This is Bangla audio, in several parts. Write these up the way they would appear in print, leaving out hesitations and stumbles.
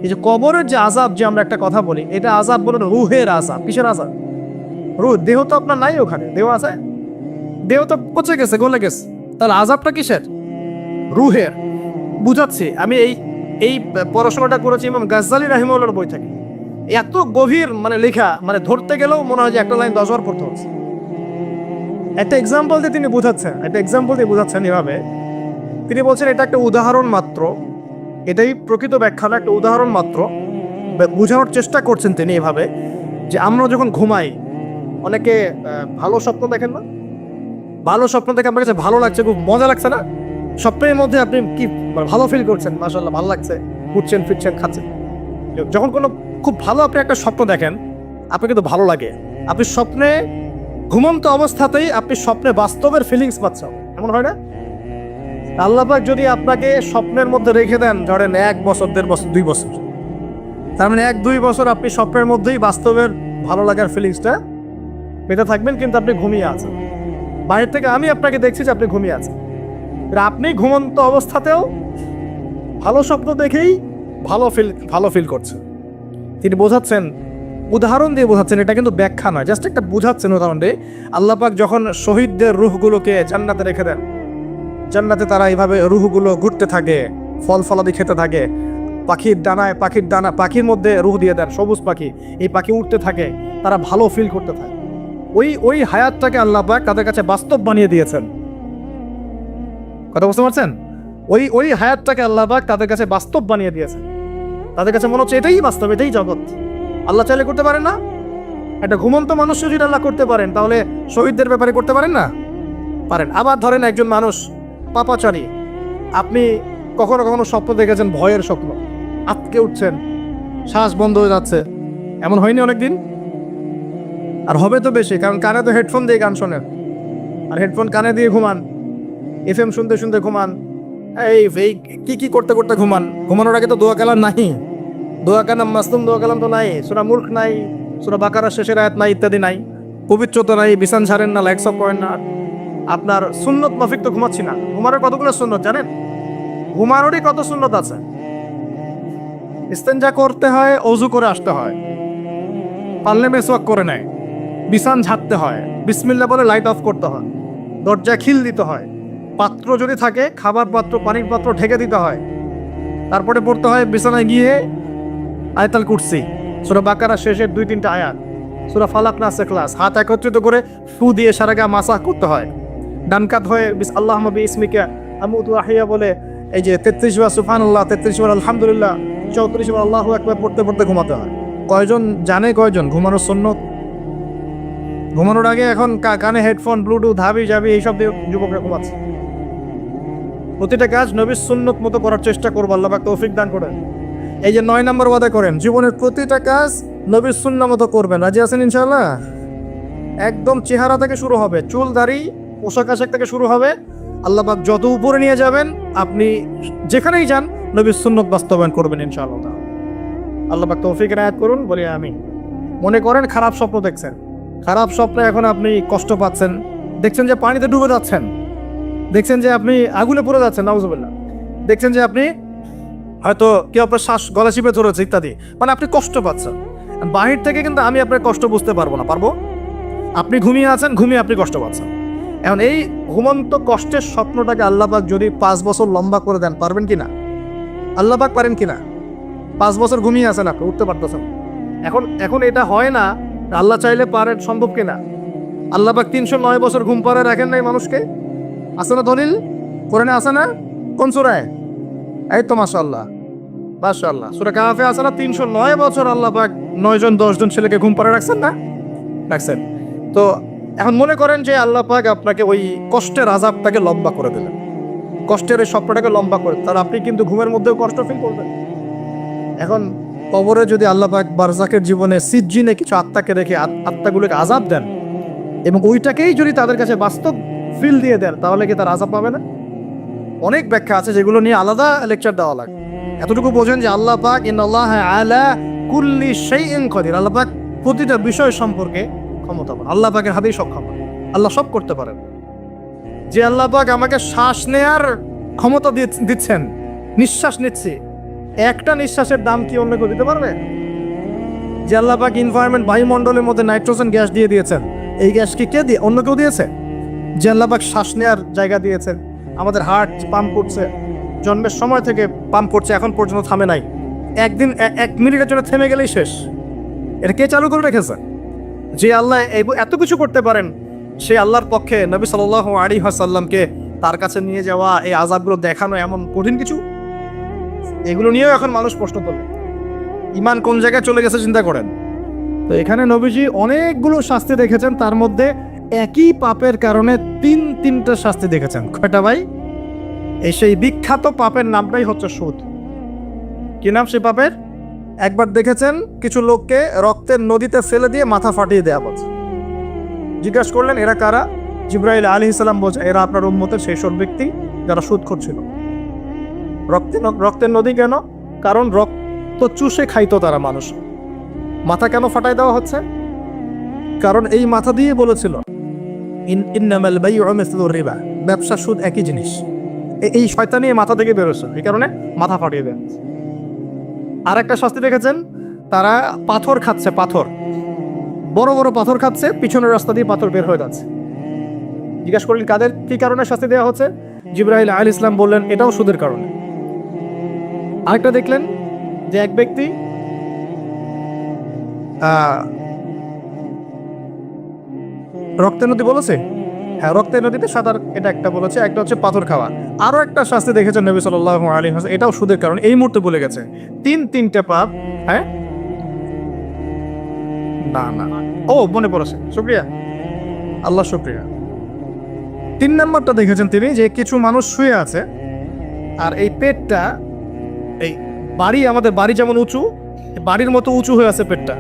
এই যে কবরের যে আযাব, যে আমরা একটা কথা বলি, এটা আযাব বলে না, রুহের আযাব। কিসের আযাব? রুহ। দেহ তো আপনার নাই, ওখানে দেহ আছে? দেহ তো পচে গেছে, গলে গেছে। তাহলে আযাবটা কিসের? রুহের। বুঝাচ্ছি আমি। এই পড়াশোনাটা করেছি ইমাম গাজ্জালী রাহিমাহুল্লাহর বই থেকে। এত গভীর মানে লেখা, মানে ধরতে গেলেও মনে হয় যে একটা লাইন 10 বার পড়তে হচ্ছে। একটা এক্সাম্পল দিয়ে তিনি বোঝাচ্ছেন এভাবে। তিনি বলছেন এটা একটা উদাহরণ মাত্র, এটাই প্রকৃত ব্যাখ্যা না, একটা উদাহরণ মাত্র। বোঝানোর চেষ্টা করছেন তিনি এভাবে যে আমরা যখন ঘুমাই, অনেকে ভালো স্বপ্ন দেখেন না? ভালো স্বপ্ন দেখে আপনার কাছে ভালো লাগছে, খুব মজা লাগছে না? স্বপ্নের মধ্যে আপনি কি ভালো ফিল করছেন? মাশাআল্লাহ, ভালো লাগছে, উঠছেন ফিরছেন খাচ্ছেন। যখন কোনো খুব ভালো আপনি একটা স্বপ্ন দেখেন, আপনার কিন্তু ভালো লাগে। আপনি স্বপ্নে, ঘুমন্ত অবস্থাতেই আপনি স্বপ্নে বাস্তবের ফিলিংস পাচ্ছেন, এমন হয় না? আল্লাহ পাক যদি আপনাকে স্বপ্নের মধ্যে রেখে দেন, ধরেন 1 বছর, 1.5 বছর, 2 বছর, তার মানে 1-2 বছর আপনি স্বপ্নের মধ্যেই বাস্তবের ভালো লাগার ফিলিংসটা পেতে থাকবেন, কিন্তু আপনি ঘুমিয়ে আছেন। বাইরে থেকে আমি আপনাকে দেখছি যে আপনি ঘুমিয়ে আছেন, আপনি ঘুমন্ত অবস্থাতেও ভালো স্বপ্ন দেখেই ভালো ফিল করছেন। তিনি বোঝাচ্ছেন, উদাহরণ দিয়ে বোঝাচ্ছেন, এটা কিন্তু ব্যাখ্যা নয়, জাস্ট একটা বোঝাচ্ছেন উদাহরণ দিয়ে। আল্লাহ পাক যখন শহীদদের রূহগুলোকে জান্নাতে রেখে দেন, জান্নাতে তারা এইভাবে রূহগুলো ঘুরতে থাকে, ফল ফলাদি খেতে থাকে, পাখির মধ্যে রূহ দিয়ে দেন, সবুজ পাখি, এই পাখি উঠতে থাকে, তারা ভালো ফিল করতে থাকে। ওই হায়াতটাকে আল্লাহ পাক তাদের কাছে বাস্তব বানিয়ে দিয়েছেন। কথা বুঝতে পারছেন? ওই হায়াতটাকে আল্লাহ পাক তাদের কাছে বাস্তব বানিয়ে দিয়েছেন। তাদের কাছে মনে হচ্ছে এটাই বাস্তব, এটাই জগৎ। আল্লাহ চাইলে করতে পারেন না? একটা ঘুমন্ত মানুষ যদি আল্লাহ করতে পারেন, তাহলে শহীদদের ব্যাপারে করতে পারেন না? পারেন। আবার ধরেন একজন মানুষ পাপাচারী, আপনি কখনো কখনো স্বপ্ন দেখেছেন, ভয়ের স্বপ্ন, আটকে উঠছেন, শ্বাস বন্ধ হয়ে যাচ্ছে, এমন হয়নি অনেকদিন? আর হবে তো বেশি, কারণ কানে তো হেডফোন দিয়ে গান শোনেন, আর হেডফোন কানে দিয়ে ঘুমান, FM শুনতে শুনতে ঘুমান, এই কি করতে করতে ঘুমান। ঘুমানোর আগে তো দোয়া কালাম নাই, দোয়া কালাম মাসলুম দোয়া কালাম তো নাই, সূরা মুলক নাই, সূরা বাকারা শেষের আয়াত নাই, ইত্যাদি নাই, পবিত্রতা নাই, বিছান ছাড়েন না, লাইটস অফ করেন না। আপনার সুন্নত মাফিক তো ঘুমাচ্ছি না। ঘুমানোর কতগুলো সুন্নত জানেন? ঘুমানোরই কত সুন্নত আছে। ইস্তেঞ্জা করতে হয়, অজু করে আসতে হয়, পারলে মেসওয়াক করে নেয়, বিছান ঝাড়তে হয়, বিসমিল্লাহ বলে লাইট অফ করতে হয়, দরজা খিল দিতে হয়, পাত্র যদি থাকে খাবার পাত্র, পানির পাত্র ঢেকে দিতে হয়, তারপরে পড়তে হয় বিছানায় গিয়ে আয়াতুল কুরসি, সূরা বাকারা শেষের 2-3টা আয়াত, সূরা ফালাক নাস ইখলাস, হাত একত্রিত করে ফু দিয়ে সারা গা মাসাহ করতে হয়। ডান কাত হয়ে আল্লাহুম্মা বিইসমিকা আমুতু ওয়া আহইয়া বলে এই যে 33 বার সুবহানাল্লাহ, 33 বার আলহামদুলিল্লাহ, 34 বার আল্লাহু আকবার পড়তে পড়তে ঘুমাতে হয়। কয়জন জানে ঘুমানোর সুন্নত? ঘুমানোর আগে এখন কানে হেডফোন, ব্লুটুথ, হাবি জাবি এইসব দিয়ে যুবকরা ঘুমাচ্ছে। প্রতিটা কাজ নবীর সুন্নত মতো করার চেষ্টা করবো, আল্লাহ পাক তৌফিক দান করেন। এই যে 9 নম্বর ওয়াদা করেন, জীবনের প্রতিটা কাজ নবীর সুন্নাহ মতো করবেন। রাজি আছেন ইনশাআল্লাহ? একদম চেহারা থেকে শুরু হবে, চুল দাড়ি পোশাক আশাক থেকে শুরু হবে। আল্লাহ পাক যত উপরে নিয়ে যাবেন, আপনি যেখানেই যান নবীর সুন্নত বাস্তবায়ন করবেন ইনশাআল্লাহ। আল্লাহ পাক তৌফিক এনায়েত করুন, বলি আমি। মনে করেন খারাপ স্বপ্ন দেখছেন, খারাপ স্বপ্নে এখন আপনি কষ্ট পাচ্ছেন, দেখছেন যে পানিতে ডুবে যাচ্ছেন, দেখছেন যে আপনি আগুনে পুড়ে যাচ্ছেন, নাউজুবিল্লাহ, দেখছেন যে আপনি হয়তো কেউ আপনার শ্বাস গলা চিপে ধরেছে ইত্যাদি, মানে আপনি কষ্ট পাচ্ছেন। বাহির থেকে কিন্তু আমি আপনার কষ্ট বুঝতে পারবো না, পারবো? আপনি ঘুমিয়ে আছেন, ঘুমিয়ে আপনি কষ্ট পাচ্ছেন। এখন এই ঘুমন্ত কষ্টের স্বপ্নটাকে আল্লাহ পাক যদি 5 বছর লম্বা করে দেন, পারবেন কিনা? আল্লাহ পাক পারেন কিনা? 5 বছর ঘুমিয়ে আছেন, আপনি উঠতে পারতেছেন। এখন এটা হয় না, আল্লাহ চাইলে পারেন, সম্ভব কিনা? আল্লাহ পাক 309 বছর ঘুম পাড়ায় রাখেন নাই মানুষকে? আছে না দলিল? কোরআনে আছে না? কোন সূরায়? এই তো মাশাআল্লাহ, মাশাআল্লাহ, সূরা কাহফে আছে না? 309 বছর আল্লাহ পাক 9 জন 10 জন ছেলেকে ঘুম পাড়ায় রাখছেন না? রাখছেন। তো এখন মনে করেন যে আল্লাহ পাক আপনাকে ওই কষ্টের আযাবটাকে লম্বা করে দিলেন, কষ্টের ওই স্বপ্নটাকে লম্বা করে, তার আপনি কিন্তু ঘুমের মধ্যেও কষ্ট ফিল করবেন। এখন কবরে যদি আল্লাহ পাক বারজাকের জীবনে সিজ্জিনে কিছু আত্মাকে রেখে আত্মাগুলোকে আযাব দেন, এবং ওইটাকেই যদি তাদের কাছে বাস্তব ফিল দিয়ে দেন, তাহলে কি তার আযাব পাবে না? অনেক ব্যাখ্যা আছে, যেগুলো নিয়ে আলাদা লেকচার দেওয়া লাগে। এতটুকু বোঝেন যে আল্লাহ পাক ইন্নাল্লাহা আলা কুল্লি শাইইন কাদির, আল্লাহ পাক প্রতিটা বিষয় সম্পর্কে ক্ষমতাবান। আল্লাহ পাকের হাতেই সব ক্ষমতা, আল্লাহ সব করতে পারেন। যে আল্লাহ পাক আমাকে শ্বাস নেয়ার ক্ষমতা দিচ্ছেন, নিঃশ্বাস নিচ্ছি, একটা নিঃশ্বাসের দাম কি অন্য কেউ দিতে পারবে? যে আল্লাহ পাক এনভায়রনমেন্ট বায়ুমণ্ডলের মধ্যে নাইট্রোজেন গ্যাস দিয়ে দিয়েছেন, এই গ্যাস কি কে দিয়ে অন্য কেউ দিয়েছে? যে আল্লাহ পাক শ্বাস নেওয়ার জায়গা দিয়েছেন, আমাদের হার্ট পাম্প করছে, জন্মের সময় থেকে পাম্প করছে, এখন পর্যন্ত থামে নাই। একদিন 1 মিনিটের জন্য থেমে গেলেই শেষ। এটা কে চালু করে রেখেছে? যে আল্লাহ এত কিছু করতে পারেন, সেই আল্লাহর পক্ষে নবী সাল্লাল্লাহু আলাইহি ওয়াসাল্লামকে তার কাছে নিয়ে যাওয়া, এই আযাবগুলো দেখানো এমন কঠিন কিছু? এগুলো নিয়েও এখন মানুষ প্রশ্ন তোলে। ইমান কোন জায়গায় চলে গেছে চিন্তা করেন। তো এখানে নবীজি অনেকগুলো শাস্তি দেখেছেন, তার মধ্যে একই পাপের কারণে তিনটা শাস্তি দেখেছেন। কয়টা ভাই? এই সেই বিখ্যাত পাপের নামটাই হচ্ছে সুদ। কি নাম সেই পাপের? একবার দেখেছেন কিছু লোককে রক্তের নদীতে ফেলে দিয়ে মাথা ফাটিয়ে দেওয়া বলছে। জিজ্ঞাসা করলেন এরা কারা? জিবরাইল আলাইহিস সালাম বলছে এরা আপনার উম্মতের সেই সব ব্যক্তি যারা সুদখোর ছিল। রক্তের নদী কেন? কারণ রক্ত চুষে খাইতো তারা মানুষ। মাথা কেন ফাটাই দেওয়া হচ্ছে? কারণ এই মাথা দিয়ে বলেছিল ইন্নামাল বাইউ মিসলুর রিবা, ব্যবসা সুদ একই জিনিস। এই শয়তানি মাথা থেকে বেরোছে, এই কারণে মাথা ফাটিয়ে দেন। আর একটা শাস্তি দেখেছেন, তারা পাথর খাচ্ছে, পাথর বড় বড় পাথর খাচ্ছে, পিছনের রাস্তা দিয়ে পাথর বের হয়ে যাচ্ছে। জিজ্ঞাসা করলেন কাদের কি কারণে শাস্তি দেওয়া হচ্ছে? জিবরাইল আলাইহিস সালাম বললেন এটাও সুদের কারণে। আরেকটা দেখলেন যে এক ব্যক্তি রক্তের নদী বলেছে, হ্যাঁ রক্তের নদীতে সাঁতার, এটা একটা বলেছে, একটা হচ্ছে পাথর খাওয়া। আরো একটা শাস্তি দেখেছেন নবী সাল্লাল্লাহু আলাইহি ওয়াসাল্লাম, এটাও সুদের কারণে। এই মুহূর্তে বলে গেছে তিনটা পাপ। হ্যাঁ না ও মনে পড়েছে, শুকরিয়া আল্লাহ, শুকরিয়া। 3 নম্বরটা দেখেছেন তিনি, যে কিছু মানুষ শুয়ে আছে আর এই পেটটা, এই বাড়ি, আমাদের বাড়ি যেমন উঁচু, বাড়ির মতো উঁচু হয়ে আছে পেটটা,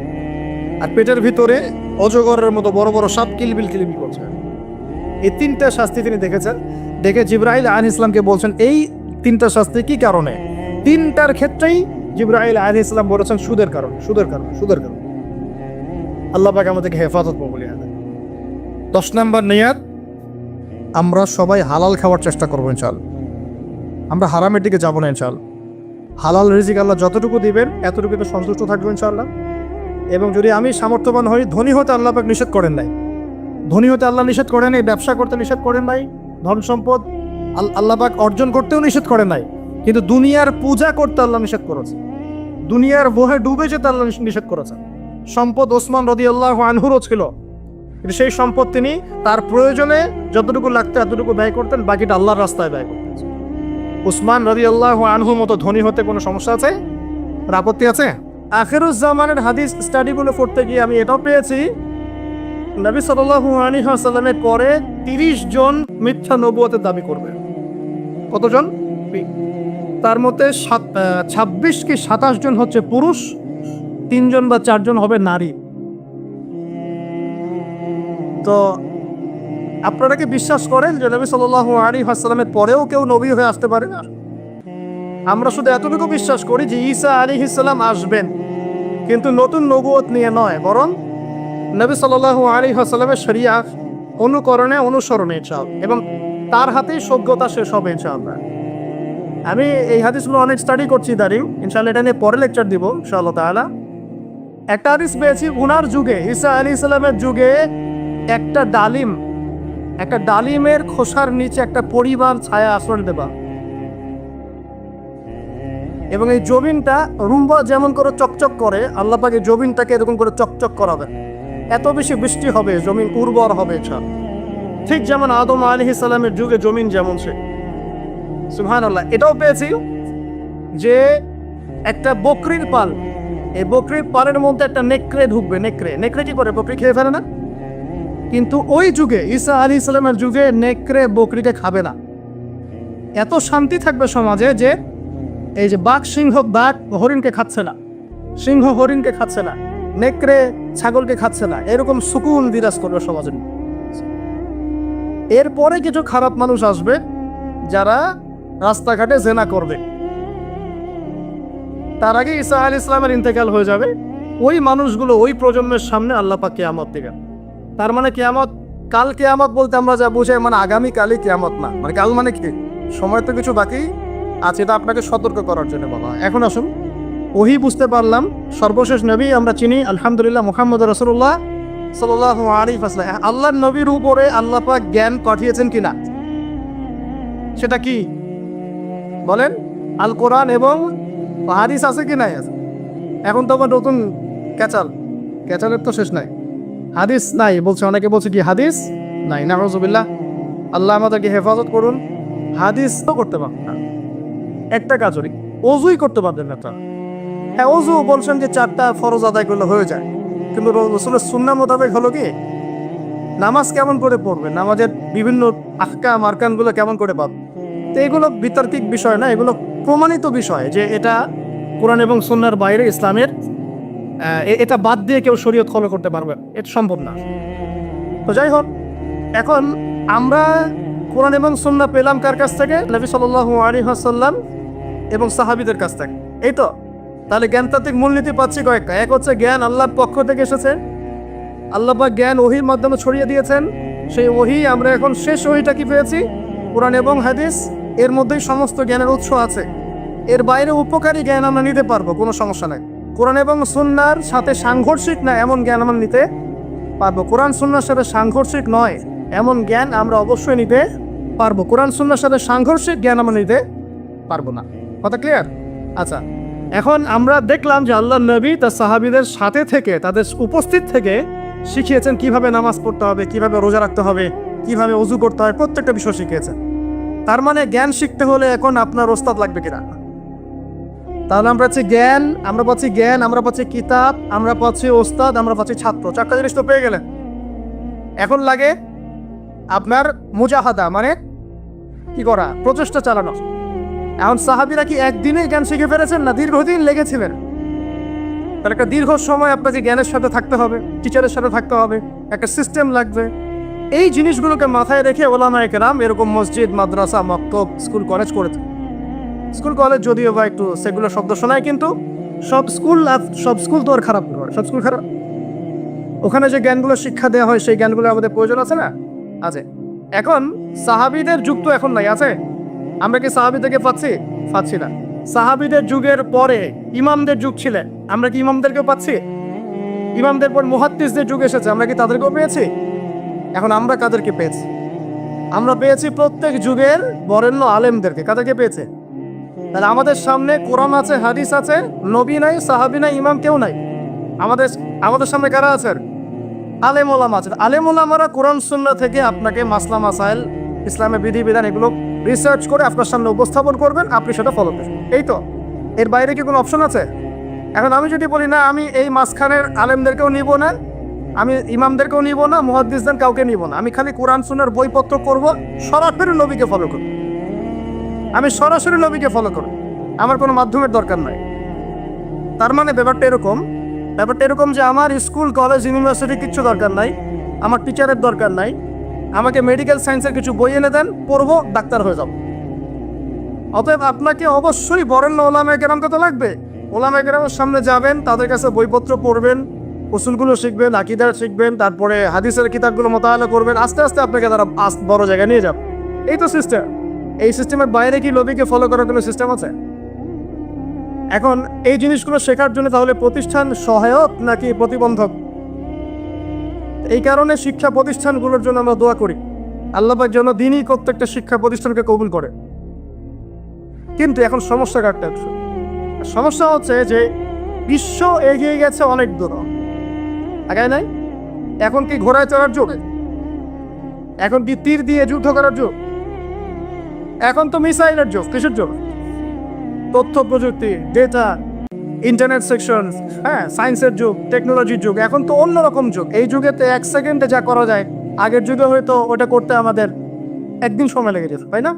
আর পেটের ভিতরে অজগরের মতো বড় বড় সাপ কিলবিল করছে। এই 3টা শাস্তি তিনি দেখেছেন। দেখে জিবরাইল আলাইহিস সালামকে বলছেন এই 3টা শাস্তি কি কারণে? 3টার ক্ষেত্রেই জিবরাইল আলাইহিস সালাম বলেছেন সুদের কারণে। আল্লাহ পাক আমাদেরকে হেফাজত করুন। 10 নম্বর নিয়াত, আমরা সবাই হালাল খাওয়ার চেষ্টা করবো ইনশাআল্লাহ। আমরা হারামের দিকে যাবো না ইনশাআল্লাহ। হালাল রিজিক আল্লাহ যতটুকু দিবেন এতটুকুতে সন্তুষ্ট থাকবো ইনশাআল্লাহ। এবং যদি আমি সামর্থ্যবান হই, ধনী হতে আল্লাহ পাক নিষেধ করেন নাই, ধনী হতে আল্লাহ নিষেধ করেন নাই, ব্যবসা করতে নিষেধ করেন নাই, ধন সম্পদ আল্লাহ পাক অর্জন করতেও নিষেধ করেন নাই, কিন্তু দুনিয়ার পূজা করতে আল্লাহ নিষেধ করেছে, দুনিয়ার মোহে ডুবে যেতে আল্লাহ নিষেধ করেছেন। সম্পদ ওসমান রাদিয়াল্লাহু আনহুরও ছিল, কিন্তু সেই সম্পদ তিনি তার প্রয়োজনে যতটুকু লাগতো এতটুকু ব্যয় করতেন, বাকিটা আল্লাহর রাস্তায় ব্যয় করতেন। উসমান রাদিয়াল্লাহু আনহুর মতো ধনী হতে কোনো সমস্যা আছে? আপত্তি আছে? আখিরুজ্জামানের হাদিস স্টাডিগুলো পড়তে গিয়ে আমি এটাও পেয়েছি, নবী সাল্লাল্লাহু আলাইহি ওয়াসাল্লামের পরে 30 জন মিথ্যা নবুয়তের দাবি করবে। কতজন? তার মধ্যে 26 কি 27 জন হচ্ছে পুরুষ, 3 জন বা 4 জন হবে নারী। তো আপনারা কি বিশ্বাস করেন যে নবী সাল্লাল্লাহু আলাইহি ওয়াসাল্লামের পরেও কেউ নবী হয়ে আসতে পারে না? আমরা শুধু এতটুকু বিশ্বাস করি যে ঈসা আলাইহিস সালাম আসবেন, কিন্তু নতুন নবুয়ত নিয়ে নয়, বরং নবী সাল্লাল্লাহু আলাইহি ওয়াসাল্লামের শরিয়াত অনুসরণে ইনশাআল্লাহ, এবং তার হাতেই সভ্যতা শেষ হবে ইনশাআল্লাহ। আমি এই হাদিসগুলো অনেক স্টাডি করছি দাঁড়িয়ে, ইনশাআল্লাহ এটা নিয়ে পরে লেকচার দিব ইনশাআল্লাহ তাআলা। একটা হাদিস পেয়েছি, উনার যুগে, ঈসা আলাইহিস সালামের যুগে একটা ডালিমের খোসার নিচে একটা পরিবার ছায়া আশ্রয় দেবা, এবং এই জমিনটা রুম্বা যেমন করে চকচক করে, আল্লাহ পাক এই জমিনটাকে এরকম করে চকচক করাবেন, এত বেশি বৃষ্টি হবে, জমিন উর্বর হবে। ঠিক যেমন আদম আলাইহিস সালামের যুগে জমিন যেমন সে, সুবহানাল্লাহ। এটাও পেয়েছি যে একটা বকরির পাল, এই বকরির পালের মধ্যে একটা নেকড়ে ঢুকবে। নেকড়ে কি করে? বকরি খেয়ে ফেলে না? কিন্তু ওই যুগে, ঈসা আলাইহিস সালামের যুগে, নেকড়ে বকরিকে খাবে না। এত শান্তি থাকবে সমাজে যে এই যে বাঘ হরিণকে খাচ্ছে না, সিংহ হরিণকে খাচ্ছে না, নেকড়ে ছাগলকে খাচ্ছে না, এরকম সুকুন বিরাজ করবে সমাজে। এরপরে কিছু খারাপ মানুষ আসবে যারা রাস্তাঘাটে জেনা করবে। তার আগে ঈসা আলাইহিস সালামের ইন্তেকাল হয়ে যাবে। ওই মানুষগুলো, ওই প্রজন্মের সামনে আল্লাহ পাক কিয়ামত দিবেন। তার মানে কিয়ামত, কাল কিয়ামত বলতে আমরা যা বুঝাই, মানে আগামী কালই কিয়ামত না, মানে কাল মানে কি, সময় তো কিছু বাকি আচ্ছা, এটা আপনাকে সতর্ক করার জন্য বলা হয়। এখন আসুন, ওহি বুঝতে পারলাম, সর্বশেষ নবী আমরা চিনি আলহামদুলিল্লাহ মুহাম্মদ রাসূলুল্লাহ সাল্লাল্লাহু আলাইহি ওয়াসাল্লাম। আল্লাহর নবীর উপরে আল্লাহ পাক জ্ঞান পাঠিয়েছেন কিনা, সেটা কি বলেন? আল কোরআন এবং হাদিস আছে কি নাই? আছে। এখন তো আবার নতুন ক্যাচালের তো শেষ নাই, হাদিস নাই বলছে, অনেকে বলছে কি হাদিস নাই। নাউযুবিল্লাহ, আল্লাহ আমাদেরকে হেফাজত করুন। হাদিস তো করতে পারবেন না, একটা কাজই ওযুই করতে পারবেন না। হ্যাঁ, ওযু বলছেন যে 4টা ফরজ আদায় করলে হয়ে যায়, কিন্তু রাসূলের সুন্নাহ মোতাবেক হলো কি, নামাজ কেমন করে পড়বেন, নামাজের বিভিন্ন আহকাম আরকানগুলো কেমন করে পাবেন। তো এগুলো বিতার্কিক বিষয় না, এগুলো প্রমাণিত বিষয় যে এটা কোরআন এবং সুন্নাহর বাইরে ইসলামের, এটা বাদ দিয়ে কেউ শরীয়ত ফলো করতে পারবে, এটা সম্ভব না। তো যাই হোক, এখন আমরা কোরআন এবং সুন্নাহ পেলাম কার কাছ থেকে? নবী সাল্লাল্লাহু আলাইহি ওয়াসাল্লাম এবং সাহাবীদের কাছ থেকে। এই তো, তাহলে জ্ঞানতাত্ত্বিক মূলনীতি পাচ্ছি কয়েকটা। এক হচ্ছে জ্ঞান আল্লাহর পক্ষ থেকে এসেছে, আল্লাহ পাক জ্ঞান ওহীর মাধ্যমে ছড়িয়ে দিয়েছেন। সেই ওহী আমরা এখন শেষ ওহীটা কি পেয়েছি? কোরআন এবং হাদিস। এর মধ্যেই সমস্ত জ্ঞানের উৎস আছে, এর বাইরে উপকারী জ্ঞান আমরা নিতে পারবো, কোনো সমস্যা নাই। কোরআন এবং সুন্নাহর সাথে সাংঘর্ষিক না এমন জ্ঞান আমরা নিতে পারবো, কোরআন সুন্নাহর সাথে সাংঘর্ষিক নয় এমন জ্ঞান আমরা অবশ্যই নিতে পারবো। কোরআন সুন্নাহর সাথে সাংঘর্ষিক জ্ঞান আমরা নিতে পারবো না। কথা ক্লিয়ার? আচ্ছা, এখন আমরা দেখলাম যে আল্লাহর নবী তার সাহাবীদের সাথে থেকে, তাদের উপস্থিত থেকে শিখিয়েছেন কিভাবে নামাজ পড়তে হবে, কিভাবে রোজা রাখতে হবে, কিভাবে ওযু করতে হয়, প্রত্যেকটা বিষয় শিখিয়েছেন। তার মানে জ্ঞান শিখতে হলে এখন আপনার ওস্তাদ লাগবে কিনা? তাহলে আমরা পাচ্ছি জ্ঞান, আমরা পাচ্ছি কিতাব, আমরা পাচ্ছি ওস্তাদ, আমরা পাচ্ছি ছাত্র। 4টা জিনিস তো পেয়ে গেলেন। এখন লাগে আপনার মুজাহাদা, মানে কি করা, প্রচেষ্টা চালানো। এখন সাহাবীরা কি একদিনে জ্ঞান শিখে ফেলেছেন, না দীর্ঘদিন লেগেছিলেন? তাহলে একটা দীর্ঘ সময় আপনাকে জ্ঞানের সাথে থাকতে হবে, টিচারের সাথে থাকতে হবে, একটা সিস্টেম লাগবে। এই জিনিসগুলোকে মাথায় রেখে ওলামায়ে কেরাম এরকম মসজিদ, মাদ্রাসা, মক্তব, স্কুল, কলেজ করেছে। স্কুল কলেজ যদিও বা একটু সেগুলার শব্দ শোনায়, কিন্তু সব স্কুল তো আর খারাপ নয়, সব স্কুল খারাপ। ওখানে যে জ্ঞানগুলো শিক্ষা দেওয়া হয় সেই জ্ঞানগুলো আমাদের প্রয়োজন আছে না? আছে। এখন সাহাবীদের যুগ তো এখন নাই, আছে? আমরা কি সাহাবী থেকে পাচ্ছি না। সাহাবীদের যুগের পরে ইমামদের যুগ ছিলেন, আমরা কি ইমামদেরকেও পাচ্ছি? ইমামদের পর মুহাদ্দিসদের যুগ এসেছে, আমরা কি তাদেরকেও পেয়েছি? এখন আমরা কাদেরকে পেয়েছি? আমরা পেয়েছি প্রত্যেক যুগের বরেণ্য আলেমদেরকে। কাদেরকে পেয়েছে? তাহলে আমাদের সামনে কোরআন আছে, হাদিস আছে, নবী নাই, সাহাবী নাই, ইমাম কেউ নাই। আমাদের সামনে কারা আছেন? আলেম ওলামা আছেন। আলেম ওলামারা কোরআন সুন্নাহ থেকে আপনাকে মাসলা মাসাইল, ইসলামের বিধিবিধান এগুলো রিসার্চ করে আপনার সামনে উপস্থাপন করবেন, আপনি সেটা ফলো করবেন। এই তো, এর বাইরে কি কোনো অপশন আছে? এখন আমি যদি বলি না, আমি এই মাঝখানের আলেমদেরকেও নিব না, আমি ইমামদেরকেও নিব না, মুহাদ্দিসদের কাউকে নিব না, আমি খালি কোরআন সুন্নাহর বইপত্র করব, সরাসরি নবীকে ফলো করব, আমি সরাসরি নবীকে ফলো করব, আমার কোনো মাধ্যমের দরকার নাই। তার মানে ব্যাপারটা এরকম যে আমার স্কুল, কলেজ, ইউনিভার্সিটি কিচ্ছু দরকার নাই, আমার টিচারের দরকার নাই, আমাকে মেডিকেল সায়েন্সের কিছু বই এনে দেন, পড়বো, ডাক্তার হয়ে যাব। অতএব আপনাকে অবশ্যই বরেণ্য ওলামায়ে কেরামকে তো লাগবে। ওলামায়ে কেরামের সামনে যাবেন, তাদের কাছে বইপত্র পড়বেন, উসুলগুলো শিখবেন, আকীদা শিখবেন, তারপরে হাদিসের কিতাবগুলো মোতালা করবেন, আস্তে আস্তে আপনাকে তারা বড় জায়গায় নিয়ে যাবে। এই তো সিস্টেম। এই সিস্টেমের বাইরে কি নবীকে ফলো করার কোনো সিস্টেম আছে? এখন এই জিনিসগুলো শেখার জন্য তাহলে প্রতিষ্ঠান সহায়ক নাকি প্রতিবন্ধক? এই কারণে শিক্ষা প্রতিষ্ঠানগুলোর জন্য আমরা দোয়া করি, আল্লাহ পাক যেন দ্বীনি প্রত্যেকটা শিক্ষা প্রতিষ্ঠানকে কবুল করে। কিন্তু এখন সমস্যা কাটতে হচ্ছে, সমস্যা হচ্ছে যে বিশ্ব এগিয়ে গেছে অনেক দূর, আগায় নাই। এখন কি ঘোড়ায় চড়ার যুগ? এখন কি তীর দিয়ে যুদ্ধ করার যুগ? এখন তো মিসাইলের যুগ। কিসের যুগ? তথ্য প্রযুক্তি, ডেটা, ইন্টারনেট সেকশন, হ্যাঁ, সায়েন্সের যুগ, টেকনোলজির যুগ। এখন তো অন্যরকম যুগ। এই যুগেতে 1 সেকেন্ডে যা করা যায়, আগের যুগে হয়তো ওটা করতে আমাদের একদিন সময় লেগে যেত, তাই না?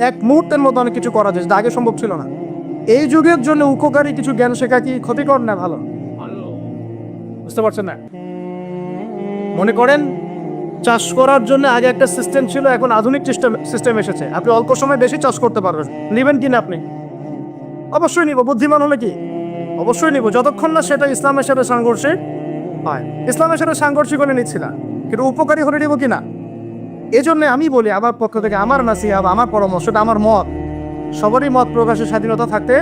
1 মুহূর্তের মতো অনেক কিছু করা যায়, যেটা আগে সম্ভব ছিল না। এই যুগের জন্য উপকারী কিছু জ্ঞান শেখা কি ক্ষতিকর না ভালো? বুঝতে পারছেন না? মনে করেন চাষ করার জন্য আগে একটা সিস্টেম ছিল, এখন আধুনিক সিস্টেম এসেছে, আপনি অল্প সময় বেশি চাষ করতে পারবেন। নেবেন কিনা আপনি? অবশ্যই নিব। বুদ্ধিমান হলে কি অবশ্যই নিব, যতক্ষণ না সেটা ইসলামের সাথে সাংঘর্ষিক হয়। ইসলামের সাথে সাংঘর্ষিক হলে নিচ্ছি না, কিন্তু উপকারী হলে নিব কিনা। এই জন্য আমি বলি আমার পক্ষ থেকে, আমার নাসিহা, আমার পরামর্শটা, আমার মত, সবারই মত প্রকাশের স্বাধীনতা থাকতে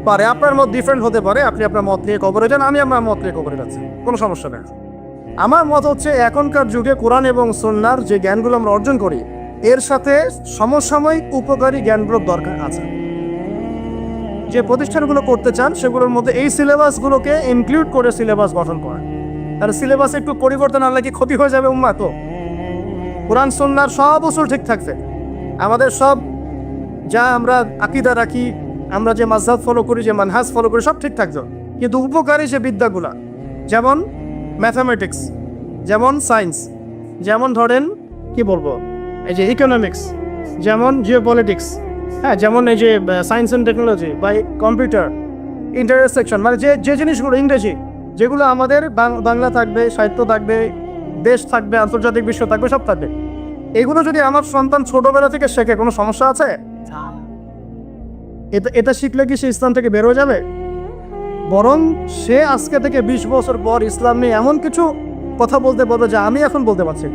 পারে। আপনার মত ডিফারেন্ট হতে পারে, আপনি আপনার মত নিয়ে কবরে যান, আমি আমার মত নিয়ে কবরে যাচ্ছি, কোনো সমস্যা নেই। আমার মত হচ্ছে এখনকার যুগে কোরআন এবং সুন্নাহর যে জ্ঞানগুলো আমরা অর্জন করি এর সাথে সমসাময়িক উপকারী জ্ঞানগুলোর দরকার আছে। যে প্রতিষ্ঠানগুলো করতে চান সেগুলোর মধ্যে এই সিলেবাসগুলোকে ইনক্লুড করে সিলেবাস গঠন করা। আর সিলেবাসে একটু পরিবর্তন আনলে কি ক্ষতি হয়ে যাবে উম্মাহ? তো কোরআন সুন্নাহর সব উসুল ঠিক থাকছে, আমাদের সব যা আমরা আকীদা রাখি, আমরা যে মাযহাব ফলো করি, যে মানহাজ ফলো করি, সব ঠিক থাকছে, কিন্তু উপকারী যে বিদ্যাগুলা, যেমন ম্যাথামেটিক্স, যেমন সায়েন্স, যেমন ধরেন কি বলবো এই যে ইকোনমিক্স, যেমন জিওপলিটিক্স, হ্যাঁ, যেমন এই যে সায়েন্স অ্যান্ড টেকনোলজি বা কম্পিউটার, ইন্টারসেকশন, মানে যে যে জিনিসগুলো ইংরেজি, যেগুলো আমাদের বাংলা থাকবে, সাহিত্য থাকবে, দেশ থাকবে, আন্তর্জাতিক বিশ্ব থাকবে, সব থাকবে। এগুলো যদি আমার সন্তান ছোটবেলা থেকে শেখে, কোনো সমস্যা আছে? এটা শিখলে কি সে ইসলাম থেকে বের হয়ে যাবে? বরং সে আজকে থেকে 20 বছর পর ইসলাম নিয়ে এমন কিছু কথা বলতে পারবে যা আমি এখন বলতে পারছি।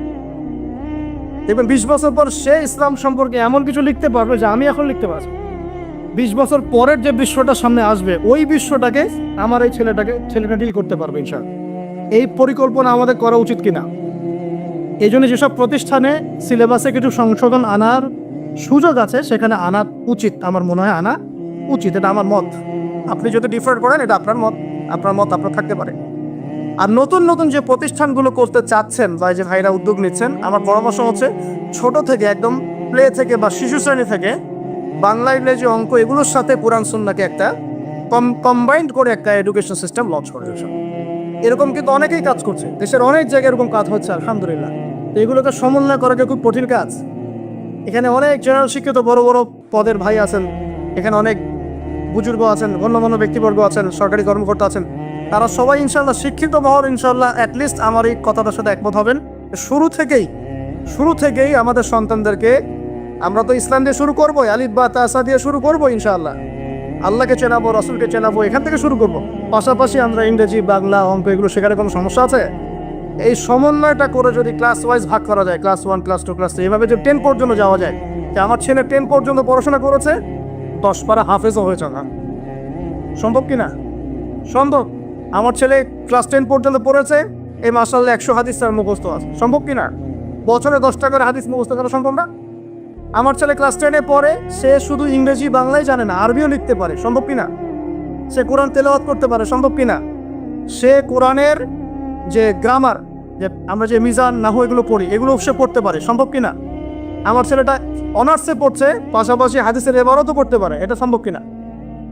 দেখবেন 20 বছর পর সে ইসলাম সম্পর্কে এমন কিছু লিখতে পারবে যা আমি এখন লিখতে পারছি। 20 বছর পরের যে বিশ্বটা সামনে আসবে ওই বিশ্বটাকে আমার এই ছেলেটা ডিল করতে পারবে ইনশাআল্লাহ। এই পরিকল্পনা আমাদের করা উচিত কিনা? এই জন্য যেসব প্রতিষ্ঠানে সিলেবাসে কিছু সংশোধন আনার সুযোগ আছে সেখানে আনা উচিত, আমার মনে হয় আনা উচিত। এটা আমার মত। আপনি যদি ডিফার করেন এটা আপনার মত, আপনার থাকতে পারে। আর নতুন নতুন যে প্রতিষ্ঠানগুলো করতে চাচ্ছেন বা যে ভাইরা উদ্যোগ নিচ্ছেন, আমার পরামর্শ হচ্ছে ছোট থেকে একদম প্লে থেকে বা শিশু শ্রেণী থেকে বাংলা, ইংরেজি, অঙ্ক এগুলোর সাথে কোরআন সুন্নাহকে একটা কম্বাইন্ড করে একটা এডুকেশন সিস্টেম লঞ্চ করে। এরকম কিন্তু অনেকেই কাজ করছে, দেশের অনেক জায়গায় এরকম কাজ হচ্ছে আলহামদুলিল্লাহ। তো এগুলোকে সমন্বয় করাটা খুব কঠিন কাজ। এখানে অনেক জেনারেল শিক্ষিত বড় বড় পদের ভাই আছেন, এখানে অনেক বুজুর্গ আছেন, গণ্যমান্য ব্যক্তিবর্গ আছেন, সরকারি কর্মকর্তা আছেন, তারা সবাই ইনশাল্লাহ শিক্ষিত মহল ইনশাল্লাহ অ্যাটলিস্ট আমার এই কথাটার সাথে একমত হবেন। শুরু থেকেই আমাদের সন্তানদেরকে, আমরা তো ইসলাম দিয়ে শুরু করবো, আলিফ বা তাসা দিয়ে শুরু করবো ইনশাআল্লাহ, আল্লাহকে চেনাবো, রসুলকে চেনাবো, এখান থেকে শুরু করবো। পাশাপাশি আমরা ইংরেজি, বাংলা, অঙ্ক এগুলো শেখার কোনো সমস্যা আছে? এই সমন্বয়টা করে যদি ক্লাস ওয়াইজ ভাগ করা যায়, ক্লাস 1, ক্লাস 2, ক্লাস 3, এভাবে যে 10 পর্যন্ত যাওয়া যায়, যে আমার ছেলে 10 পর্যন্ত পড়াশোনা করেছে, 10 পারা হাফেজও হয়েছে না, সম্ভব কিনা? সম্ভব। আমার ছেলে ক্লাস 10 পর্যন্ত পড়েছে, এই মাশাআল্লাহ 100 হাদিস তার মুখস্থ আছে, সম্ভব কিনা? বছরে 10টা করে হাদিস মুখস্থ করা সম্ভব না? আমার ছেলে ক্লাস 10-এ পড়ে, সে শুধু ইংরেজি বাংলাই জানে না, আরবিও লিখতে পারে, সম্ভব কিনা? সে কোরআন তেলাওয়াত করতে পারে, সম্ভব কিনা? সে কোরআনের যে গ্রামার, যে আমরা যে মিজান, নাহু এগুলো পড়ি, এগুলো সে পড়তে পারে, সম্ভব কিনা? আমার ছেলেটা অনার্সে পড়ছে, পাশাপাশি হাদিসের এবারতও পড়তে পারে, এটা সম্ভব কিনা?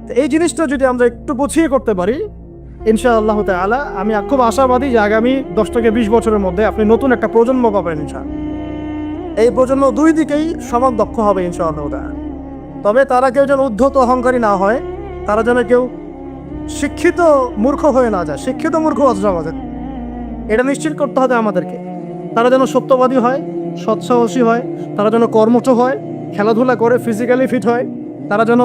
তো এই জিনিসটা যদি আমরা একটু গুছিয়ে করতে পারি ইনশাআল্লাহ তাআলা, আমি খুব আশাবাদী যে আগামী 10 থেকে 20 বছরের মধ্যে আপনি নতুন একটা প্রজন্ম পাবেন ইনশাআল্লাহ। এই প্রজন্ম দুই দিকেই সমান দক্ষ হবে ইনশাআল্লাহ তাআলা। তবে তারা কেউ যেন উদ্ধত অহংকারী না হয়, তারা যেন কেউ শিক্ষিত মূর্খ হয়ে না যায়, শিক্ষিত মূর্খ সমাজে, এটা নিশ্চিত করতে হবে আমাদেরকে। তারা যেন সত্যবাদী হয়, সৎসাহসী হয়, তারা যেন কর্মঠ হয়, খেলাধুলা করে ফিজিক্যালি ফিট হয়, তারা যেন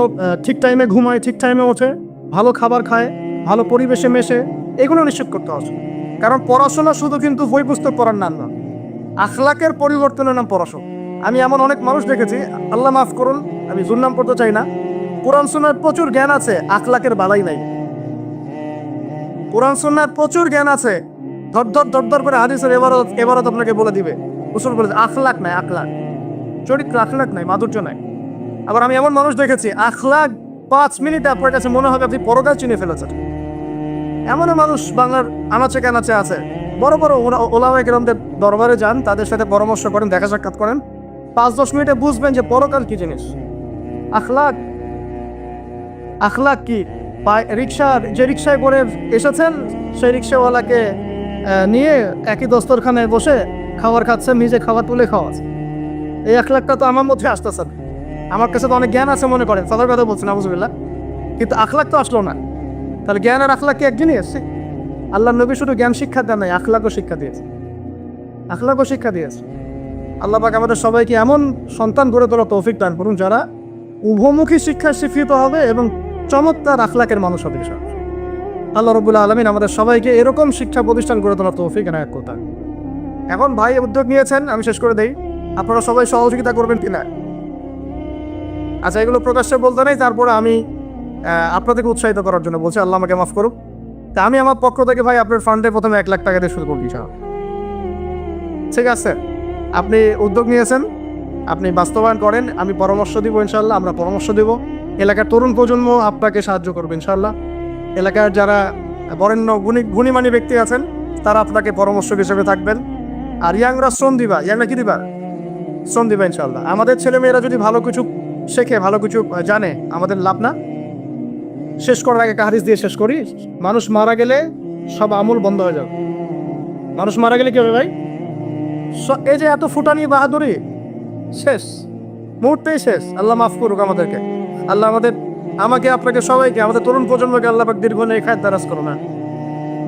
ঠিক টাইমে ঘুমায়, ঠিক টাইমে ওঠে, ভালো খাবার খায়, ভালো পরিবেশে মেশে, এগুলো নিশ্চিত করতে হবে। কারণ পড়াশোনা শুধু কিন্তু বই পুস্তক পড়ার নাম না, আখলাকের পরিবর্তনের নাম পড়াশোনা। আমি এমন অনেক মানুষ দেখেছি, আল্লাহ মাফ করুন, আমি দুর্নাম পড়তে চাই না, কোরআন সুন্নাহর প্রচুর জ্ঞান আছে, আখলাকের বালাই নাই। কোরআন সুন্নাহর প্রচুর জ্ঞান আছে, ধর করে হাদিসের এবারত আপনাকে বলে দিবে, উসুল বলে, আখলাক নাই, আখলাক চরিত্র, আখলাক নাই, মাধুর্য নাই। আবার আমি এমন মানুষ দেখেছি, আখলাক 5 মিনিটে আপনার কাছে মনে হবে আপনি পরকাল চিনে ফেলেছেন। এমনও মানুষ বাংলার আনাচে কানাচে আছে। বড় বড় ওলামায়ে কেরামদের দরবারে যান, তাদের সাথে পরামর্শ করেন, দেখা সাক্ষাৎ করেন, 5-10 মিনিটে বুঝবেন যে পরকাল কি জিনিস। আখলাক কি? যে রিক্সায় করে এসেছেন, সেই রিক্সাওয়ালাকে নিয়ে একই দস্তরখানে বসে খাবার খাচ্ছেন, নিজে খাবার তুলে খাওয়াচ্ছে। এই আখলাকটা তো আমার মধ্যে আসতেছে না। আমার কাছে তো অনেক জ্ঞান আছে মনে করেন, সাদার কথা বলছেন আউযুবিল্লাহ, কিন্তু আখলাক তো আসলো না। তাহলে জ্ঞান আর আখলাক কি এক জিনিস? আল্লাহ নবী শুধু জ্ঞান শিক্ষা দেন নাই, আখলাকও শিক্ষা দিয়েছে। আল্লাহ পাক আমাদের সবাইকে এমন সন্তান গড়ে তোলার তৌফিক দান করুন যারা উভমুখী শিক্ষায় শিক্ষিত হবে এবং চমৎকার আখলাকের মানুষ হবে। আল্লাহ রাব্বুল আলামিন আমাদের সবাইকে এরকম শিক্ষা প্রতিষ্ঠান গড়ে তোলার তৌফিক এনায়েত করুন। এখন ভাই উদ্যোগ নিয়েছেন, আমি শেষ করে দেই, আপনারা সবাই সহযোগিতা করবেন কিনা? আচ্ছা, এগুলো প্রকাশ্যে বলতে নেই, তারপরে আমি আপনাদেরকে উৎসাহিত করার জন্য বলছি, আল্লাহ আমাকে মাফ করুক। তা আমি আমার পক্ষ থেকে ভাই আপনার ফান্ডে প্রথমে 1 লাখ টাকা দিয়ে শুরু করছি। ঠিক আছে, আপনি উদ্যোগ নিয়েছেন, আপনি বাস্তবায়ন করেন, আমি পরামর্শ দিব ইনশাল্লাহ, আমরা পরামর্শ দেব। এলাকার তরুণ প্রজন্ম আপনাকে সাহায্য করবে ইনশাল্লাহ। এলাকার যারা বরেণ্য গুণীমানী ব্যক্তি আছেন তারা আপনাকে পরামর্শক হিসেবে থাকবেন। আর ইয়াংরা শ্রম দিবা, ইয়াংরা কি দিবা? শ্রম দিবা ইনশাল্লাহ। আমাদের ছেলেমেয়েরা যদি ভালো কিছু শেখে, ভালো কিছু জানে, আমাদের লাভ না? শেষ করার আগে একটা হাদিস দিয়ে শেষ করি। মানুষ মারা গেলে সব আমল বন্ধ হয়ে যাবে। মানুষ মারা গেলে কি হবে ভাই? এই যে এত ফুটানি বাহাদুরি শেষ, মুহূর্তেই শেষ। আল্লাহ মাফ করুক আমাদেরকে। আল্লাহ আমাকে আপনাকে সবাইকে, আমাদের তরুণ প্রজন্মকে আল্লাহ পাক দীর্ঘ নেক হায়াত দারাজ করো না,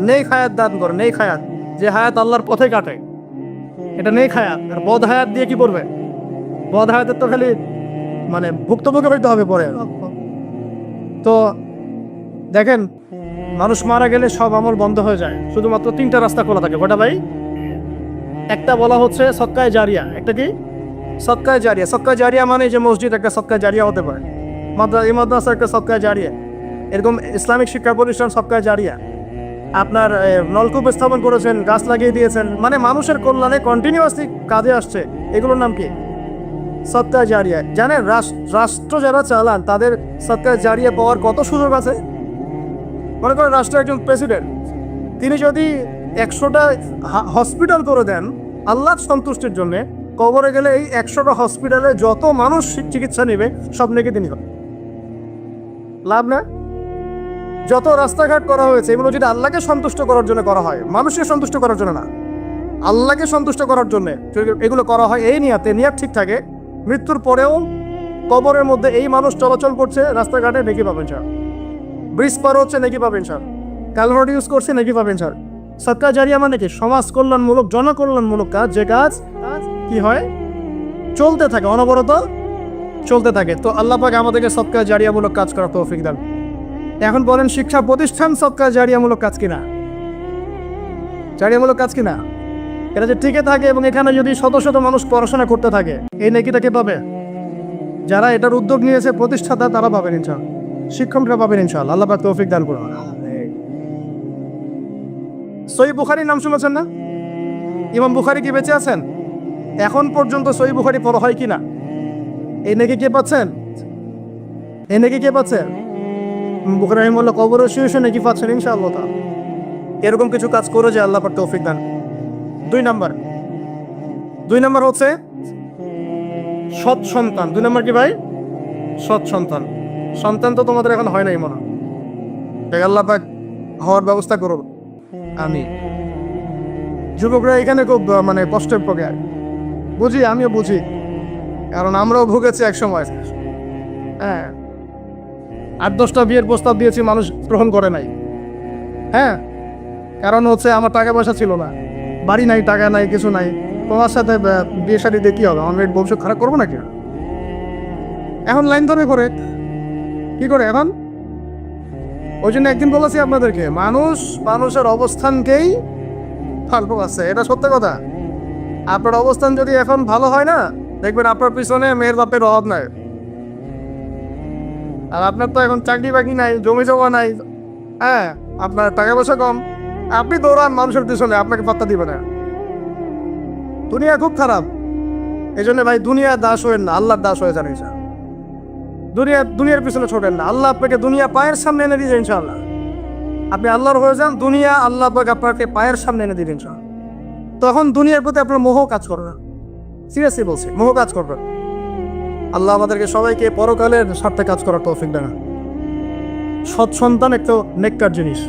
নেক হায়াত দান করো, নেক হায়াত, যে হায়াত আল্লাহর পথে কাটে, এটা নেক হায়াত। আর বদ হায়াত দিয়ে কি করবে? বদ হায়াতের তো খালি মানে ভুক্তভোগী হইতে হবে পরে। তো দেখেন, মানুষ মারা গেলে সব আমল বন্ধ হয়ে যায়, শুধুমাত্র 3টা রাস্তা খোলা থাকে। কটা ভাই? একটা বলা হচ্ছে সদকায়ে জারিয়া। একটা কি? সদকায়ে জারিয়া। সদকায়ে জারিয়া মানে যে মসজিদ একটা সদকায়ে জারিয়া হতে পারে, মাদ্রাসা একটা সদকায়ে জারিয়া, এরকম ইসলামিক শিক্ষা প্রতিষ্ঠান সদকায়ে জারিয়া। আপনার নলকূপ স্থাপন করেছেন, গাছ লাগিয়ে দিয়েছেন, মানে মানুষের কল্যাণে কন্টিনিউয়াসলি কাজে আসছে, এগুলোর নাম কি? সদকায়ে জারিয়া। জানেন রাষ্ট্র যারা চালান তাদের সদকায়ে জারিয়া পাওয়ার কত সুযোগ আছে? মনে করেন রাষ্ট্রের একজন প্রেসিডেন্ট, তিনি যদি 100টা হসপিটাল করে দেন আল্লাহর সন্তুষ্টির জন্য, কবরে গেলে এই 100টা হসপিটালে যত মানুষ চিকিৎসা নেবে সব নেকি তিনি হবে। লাভ না? যত রাস্তাঘাট করা হয়েছে এগুলো যদি আল্লাহকে সন্তুষ্ট করার জন্য করা হয়, মানুষকে সন্তুষ্ট করার জন্য না, আল্লাহকে সন্তুষ্ট করার জন্য এগুলো করা হয়, এই নিয়াত ঠিক থাকে, মৃত্যুর পরেও কবরের মধ্যে এই মানুষ চলাচল করছে, রাস্তাঘাটে নেকি পাবেন স্যার। ব্রিজ পার হচ্ছে নেকি পাবেন স্যার। কালভার্ট ইউজ করছে নেকি পাবেন স্যার। সদকায়ে জারিয়া মানে কি? সমাজ কল্যাণমূলক, জনকল্যাণমূলক কাজ, যে কাজ কি হয়? চলতে থাকে, অনবরত চলতে থাকে। তো আল্লাহ পাক আমাদেরকে সদকায়ে জারিয়ামূলক কাজ করার তৌফিক দান। এখন বলেন, শিক্ষা প্রতিষ্ঠান সদকায়ে জারিয়ামূলক কাজ কিনা? জারিয়ামূলক কাজ কিনা? এটা যে টিকে থাকে এবং এখানে যদি শত শত মানুষ পড়াশোনা করতে থাকে, এই নেকিটা কে পাবে? যারা এটার উদ্যোগ নিয়েছে, প্রতিষ্ঠাতা, তারা পাবেন ইনশাআল্লাহ, শিক্ষকরা পাবেন ইনশাআল্লাহ। আল্লাহ পাক তৌফিক দান করুন। সহিহ বুখারীর নাম শুনেছেন না? ইমাম বুখারী কি বেঁচে আছেন? এখন পর্যন্ত সহিহ বুখারী পড়া হয় কিনা? এই নেকি কে পাচ্ছেন? এই নেকি কে পাচ্ছেন? বুখারী রাহিমাহুল্লাহ কবরে শুয়ে নাকি পাচ্ছেন ইনশাআল্লাহ তাআলা। এরকম কিছু কাজ করে যে আল্লাহ পাক তৌফিক দান। 2 নাম্বার হচ্ছে সৎ সন্তান। 2 নাম্বার কি ভাই? সৎ সন্তান। সন্তান তো তোমাদের এখন হয় নাই মনে হয়, আল্লাহ পাক হওয়ার ব্যবস্থা করুন। আমি যুবকরা এখানে খুব মানে কষ্টের পড়ে, বুঝি, আমিও বুঝি, কারণ আমরাও ভুগেছি এক সময়। হ্যাঁ, 8-10টা বিয়ের প্রস্তাব দিয়েছি, মানুষ গ্রহণ করে নাই। হ্যাঁ, কারণ হচ্ছে আমার টাকা পয়সা ছিল না, বাড়ি নাই, টাকা নাই, কিছু নাই। তোমার সাথে বিয়ে শাদী দিয়ে কি হবে? আমার মেয়ের ভবিষ্যৎ খারাপ করবো নাকি? এখন লাইন ধরে করে কি করে এখন? ওই জন্য একদিন বলেছি আপনাদেরকে, মানুষের অবস্থানকেই ফালতু আছে, এটা সত্য কথা। আপনার অবস্থান যদি এখন ভালো হয় না, দেখবেন আপনার পিছনে মেয়ের বাপের অভাব নাই। আর আপনার তো এখন চাকরি বাকরি নাই, জমি জমা নাই, হ্যাঁ, আপনার টাকা পয়সা কম, আপনি দৌড়ান মানুষের পিছনে, আপনাকে পাত্তা দিবে না। দুনিয়া খুব খারাপ। এই জন্য ভাই, দুনিয়ার দাস হয়েন না, আল্লাহর দাস হয়ে যান ইনশাআল্লাহ। দুনিয়ার পিছনে ছোটেন না। আল্লাহ আপনাকে দুনিয়া পায়ের সামনে এনে দিয়েছে ইনশাআল্লাহ। আপনি আল্লাহর হয়ে যান, দুনিয়া আল্লাহ পাক আপনাকে পায়ের সামনে এনে দিবেন ইনশাআল্লাহ। তখন দুনিয়ার প্রতি আপনার মোহ কাজ করবে না। সিরিয়াসলি বলছি, মোহ কাজ করবে। আল্লাহ আমাদেরকে সবাইকে পরকালের স্বার্থে কাজ করার তৌফিক দেন। সৎ সন্তান একটা নেককার জিনিস।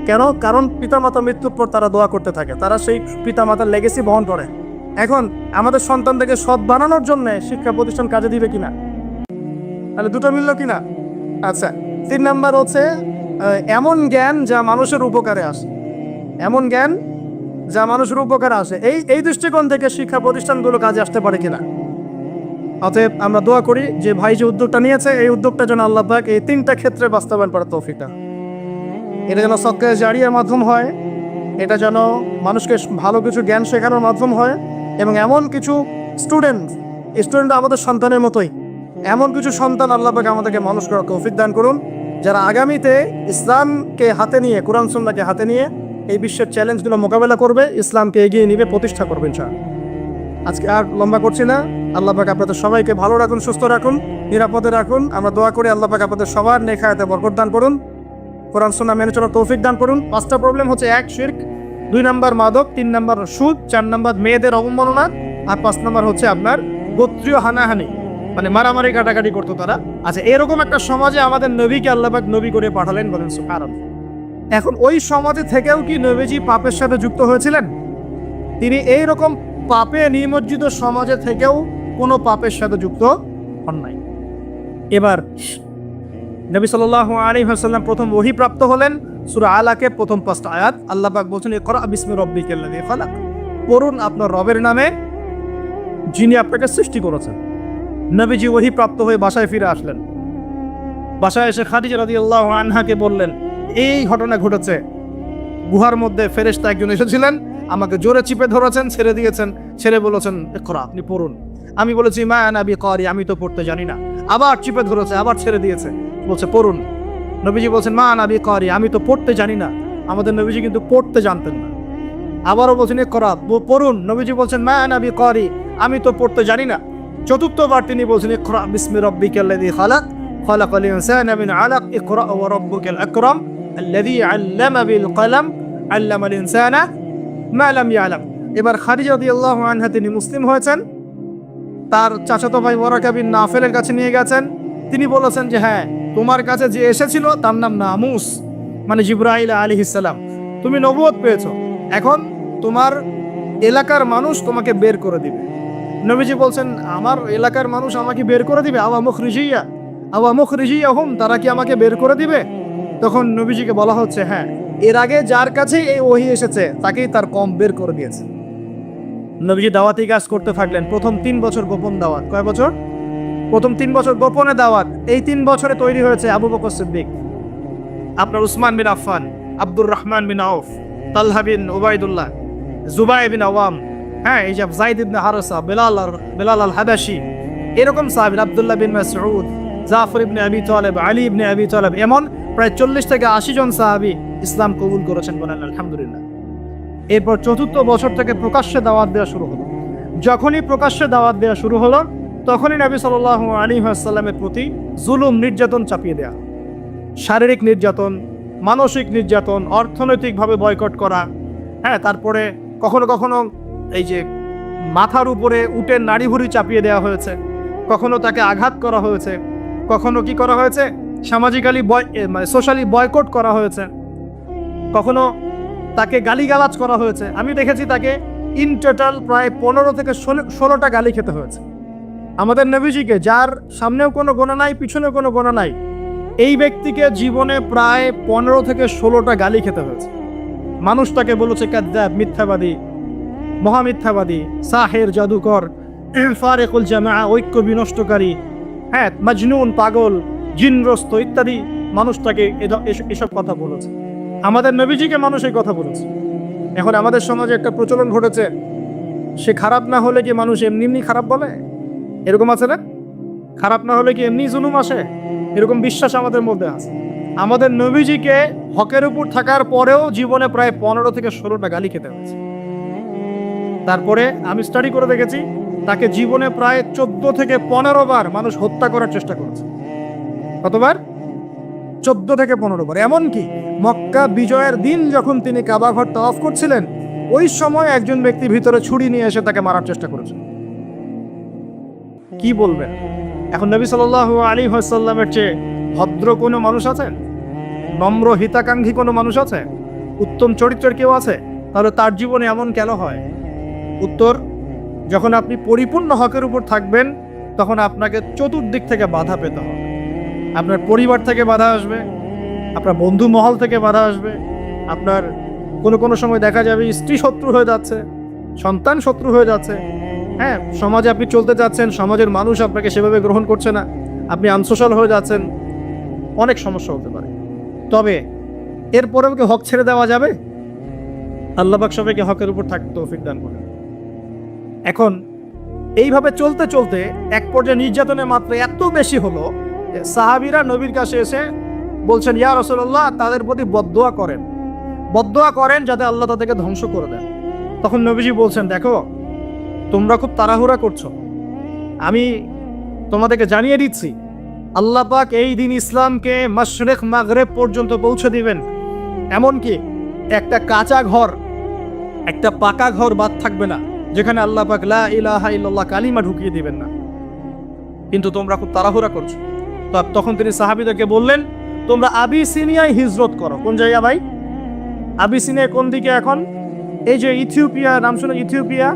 কেন? কারণ পিতামাতা মৃত্যুর পর তারা দোয়া করতে থাকে, তারা সেই পিতামাতার লেগেসি বহন করে। এখন আমাদের সন্তানদেরকে সৎ বানানোর জন্য শিক্ষা প্রতিষ্ঠান কাজে দিবে কিনা? তাহলে দুটো মিলল কিনা? আচ্ছা, 3 নাম্বার হচ্ছে এমন জ্ঞান যা মানুষের উপকারে আসে। এমন জ্ঞান যা মানুষের উপকারে আসে, এই দৃষ্টিকোণ থেকে শিক্ষা প্রতিষ্ঠানগুলো কাজে আসতে পারে কিনা। অতএব আমরা দোয়া করি যে ভাই যে উদ্যোগটা নিয়েছে, এই উদ্যোগটা যেন আল্লাহ পাক এই 3টা ক্ষেত্রে বাস্তবায়ন করার তৌফিক দেন। এটা যেন সদকায়ে জারিয়ার মাধ্যম হয়, এটা যেন মানুষকে ভালো কিছু জ্ঞান শেখানোর মাধ্যম হয়, এবং এমন কিছু স্টুডেন্ট আমাদের সন্তানের মতোই, এমন কিছু সন্তান আল্লাহ পাক আমাদেরকে মানুষ করার তৌফিক দান করুন, যারা আগামীতে ইসলামকে হাতে নিয়ে, কোরআন সুন্নাহকে হাতে নিয়ে এই বিশ্বের চ্যালেঞ্জগুলো মোকাবেলা করবে, ইসলামকে এগিয়ে নিবে, প্রতিষ্ঠা করবে ইনশাআল্লাহ। আজকে আর লম্বা করছি না। আল্লাহ পাক আপনাদের সবাইকে ভালো রাখুন, সুস্থ রাখুন, নিরাপদে রাখুন। আমরা দোয়া করি আল্লাহ পাক আপনাদের সবার নেক হায়াতে বরকত দান করুন, কোরআন সুন্নাহ মেনে চলার তৌফিক দান করুন। 5টা প্রবলেম হচ্ছে: 1 শিরক, 2 নাম্বার মাদক, 3 নাম্বার সুদ, 4 নাম্বার মেয়েদের অবমাননা, আর 5 নাম্বার হচ্ছে আপনার গোত্রীয় হানাহানি, মানে মারামারি কাটাকাটি করতো তারা। আচ্ছা, এরকম একটা সমাজে আমাদের নবীকে আল্লাহ পাক নবী করে পাঠালেন, বলেন সুবহানাল্লাহ। এখন ওই সমাজে থেকেও কি নবীজি পাপের সাথে যুক্ত হয়েছিলেন? তিনি এইরকম পাপে নিমজ্জিত সমাজে থেকেও কোনো পাপের সাথে যুক্ত হন নাই। এবার নবী সাল্লাল্লাহু আলাইহি ওয়াসাল্লাম প্রথম ওহী প্রাপ্ত হলেন। সূরা আলাকের প্রথম 5টা আয়াত আল্লাহ পাক বলছেন, ইকরা বিসমি রাব্বিকাল্লাযী খালাক, পড়ুন আপনার রবের নামে যিনি আপনাকে সৃষ্টি করেছেন। নবীজি ওহী প্রাপ্ত হয়ে বাসায় ফিরে আসলেন। বাসায় এসে খাদিজা রাদিয়াল্লাহু আনহাকে বললেন, এই ঘটনা ঘটেছে, গুহার মধ্যে ফেরেশতা একজন এসেছিলেন, আমাকে জোরে চিপে ধরেছেন, ছেড়ে দিয়েছেন, ছেড়ে বলেছেন ইকরা, আপনি পড়ুন। আমি বলেছি মা আনা বিকারি, আমি তো পড়তে জানি না। আবার চিপে ধরেছে, আবার ছেড়ে দিয়েছে, বলছে পড়ুন। নবীজি বলছেন মা আনা বিকারি, আমি তো পড়তে জানি না। আমাদের নবীজি কিন্তু পড়তে জানতেন না। আবারও বলছেন ইকরা, পড়ুন। নবীজি বলছেন মা আনা বিকারি, আমি তো পড়তে জানি না। চতুর্থবার তিনি বলছেন ইকরা বিসমি রাব্বিকাল্লাযী খালাক, খালাকাল ইনসানা মিন আলাক, ইকরা ওয়া রাব্বুকাল আকরাম আল্লাযী আল্লামা বিল কলম আল্লামাল ইনসানা মা লাম ইয়ালাম। এবার খাদিজা রাদিয়াল্লাহু আনহা তিনি মুসলিম হয়েছেন। তার চাচাতো ভাই ওয়ারাকা বিন নাফেলের কাছে নিয়ে গেছেন। তিনি বলেছেন যে হ্যাঁ, তোমার কাছে যে এসেছিল তার নাম নামুস, মানে জিবরাইল আলাইহিস সালাম। তুমি নবুয়ত পেয়েছো, এখন তোমার এলাকার মানুষ তোমাকে বের করে দিবে। নবীজি বলছেন আমার এলাকার মানুষ আমাকে বের করে দিবে? আওয়া মুখরিজিয়াহুম, তারা কি আমাকে বের করে দিবে? তখন নবীজিকে বলা হচ্ছে হ্যাঁ, এর আগে যার কাছে এই ওহী এসেছে তাকেই তার কম বের করে দিয়েছে। নবীজি দাওয়াতি কাজ করতে থাকলেন। প্রথম 3 বছর গোপন দাওয়াত। কয় বছর? প্রথম 3 বছর গোপনে দাওয়াত। এই 3 বছরে তৈরি হয়েছে আবু বকর সিদ্দিক, আপনার উসমান বিন আফফান, আব্দুর রহমান বিন আউফ, তালহা বিন উবাইদুল্লাহ, জুবাইর বিন আওয়াম, হ্যাঁ, এই যে যায়েদ ইবনে হারেসা, বেলাল আল হাবাশি, এরকম সাহাবী, আব্দুল্লাহ বিন মাসউদ, জাফর ইবনে আবি তালেব, আলী ইবনে আবি তালেব, এমন প্রায় 40 থেকে 80 জন সাহাবী ইসলাম কবুল করেছেন, বলেন আলহামদুলিল্লাহ। এরপর 4র্থ বছর থেকে প্রকাশ্যে দাওয়াত দেওয়া শুরু হলো। যখনই প্রকাশ্যে দাওয়াত দেওয়া শুরু হলো, তখনই নবী সাল্লাল্লাহু আলাইহি ওয়াসাল্লামের প্রতি জুলুম, নির্যাতন চাপিয়ে দেওয়া, শারীরিক নির্যাতন, মানসিক নির্যাতন, অর্থনৈতিকভাবে বয়কট করা, হ্যাঁ, তারপরে কখনো কখনো এই যে মাথার উপরে উটের নাড়িভুড়ি চাপিয়ে দেওয়া হয়েছে, কখনো তাকে আঘাত করা হয়েছে, কখনো কি করা হয়েছে, সামাজিক্যালি সোশ্যালি বয়কট করা হয়েছে, কখনো তাকে গালিগালাজ করা হয়েছে। আমি দেখেছি তাকে ইন টোটাল প্রায় 15 থেকে 16টা গালি খেতে হয়েছে। আমাদের নবীজিকে, যার সামনেও কোনো গোনা নাই, পিছনেও কোনো গোনা নাই, এই ব্যক্তিকে জীবনে প্রায় 15 থেকে 16টা গালি খেতে হয়েছে। মানুষ তাকে বলেছে কাযযাব, মিথ্যাবাদী, মহামিথ্যাবাদী, সাহের, জাদুকর, ফারিকুল জামাআ, ঐক্য বিনষ্টকারী, হ্যাঁ, মাজনুন, পাগল, জিনগ্রস্ত ইত্যাদি। মানুষ তাকে এসব কথা বলেছে। আমাদের নবীজিকে মানুষ এই কথা বলেছে। এখন আমাদের সমাজে একটা প্রচলন ঘটেছে, সে খারাপ না হলে কি মানুষ এমনি এমনি খারাপ বলে? এরকম আছে না? খারাপ না হলে কি এমনি জুলুম আসে? এরকম বিশ্বাস আমাদের মধ্যে আছে। আমাদের নবীজিকে হকের উপর থাকার পরেও জীবনে প্রায় 15 থেকে 16টা গালি খেতে হয়েছে। তারপরে আমি স্টাডি করে দেখেছি, তাকে জীবনে প্রায় 14 থেকে 15 বার মানুষ হত্যা করার চেষ্টা করেছে। কতবার? 14 থেকে 15 বার। এমনকি মক্কা বিজয়ের দিন যখন তিনি কাবা ঘর তাওয়াফ করছিলেন, ওই সময় একজন ব্যক্তি ভিতরে ছুরি নিয়ে এসে তাকে মারার চেষ্টা করেছে। কি বলবেন? এখন নবী সাল্লাল্লাহু আলাইহি ওয়াসাল্লামের চেয়ে ভদ্র কোনো মানুষ আছেন? নম্র হিতাকাঙ্ক্ষী কোনো মানুষ আছে? উত্তম চরিত্রের কেউ আছে? তাহলে তার জীবনে এমন কেন হয়? উত্তর, যখন আপনি পরিপূর্ণ হকের উপর থাকবেন, তখন আপনাকে চতুর্দিক থেকে বাধা পেতে হবে। আপনার পরিবার থেকে বাধা আসবে, আপনার বন্ধু মহল থেকে বাধা আসবে, আপনার কোনো সময় দেখা যাবে স্ত্রী শত্রু হয়ে যাচ্ছে, সন্তান শত্রু হয়ে যাচ্ছে, হ্যাঁ, সমাজে আপনি চলতে যাচ্ছেন, সমাজের মানুষ আপনাকে সেভাবে গ্রহণ করছে না, আপনি আনসোশ্যাল হয়ে যাচ্ছেন, অনেক সমস্যা হতে পারে। তবে এরপরেও কি হক ছেড়ে দেওয়া যাবে? আল্লাহ পাক সবাইকে হকের উপর থাকতে তৌফিক দান করেন। এখন এইভাবে চলতে চলতে এক পর্যায়ে নির্যাতনের মাত্রা এত বেশি হলো যে সাহাবীরা নবীর কাছে এসে বলছেন, ইয়া রাসূলুল্লাহ, তাদের প্রতি বদদোয়া করেন যাতে আল্লাহ তাদেরকে ধ্বংস করে দেন। তখন নবীজি বলছেন, দেখো তোমরা খুব তাড়াহুড়া করছো, আমি তোমাদেরকে জানিয়ে দিচ্ছি আল্লাহ পাক এই দিন ইসলামকে মাশরিক মাগরিব পর্যন্ত পৌঁছে দিবেন। এমনকি একটা কাঁচা ঘর, একটা পাকা ঘর বাদ থাকবে না যেখানে আল্লাহ পাক লা ইলাহা ইল্লাল্লাহ কালিমা ঢুকিয়ে দিবেন না। কিন্তু তোমরা খুব তাড়াহুড়া করছো। তো তখন তিনি সাহাবীদেরকে বললেন, তোমরা আবিসিনিয়ায় হিজরত করো। কোন জায়গা ভাই? আবিসিনিয়া কোন দিকে এখন? এই যে ইথিওপিয়া নাম শুনে, ইথিওপিয়া,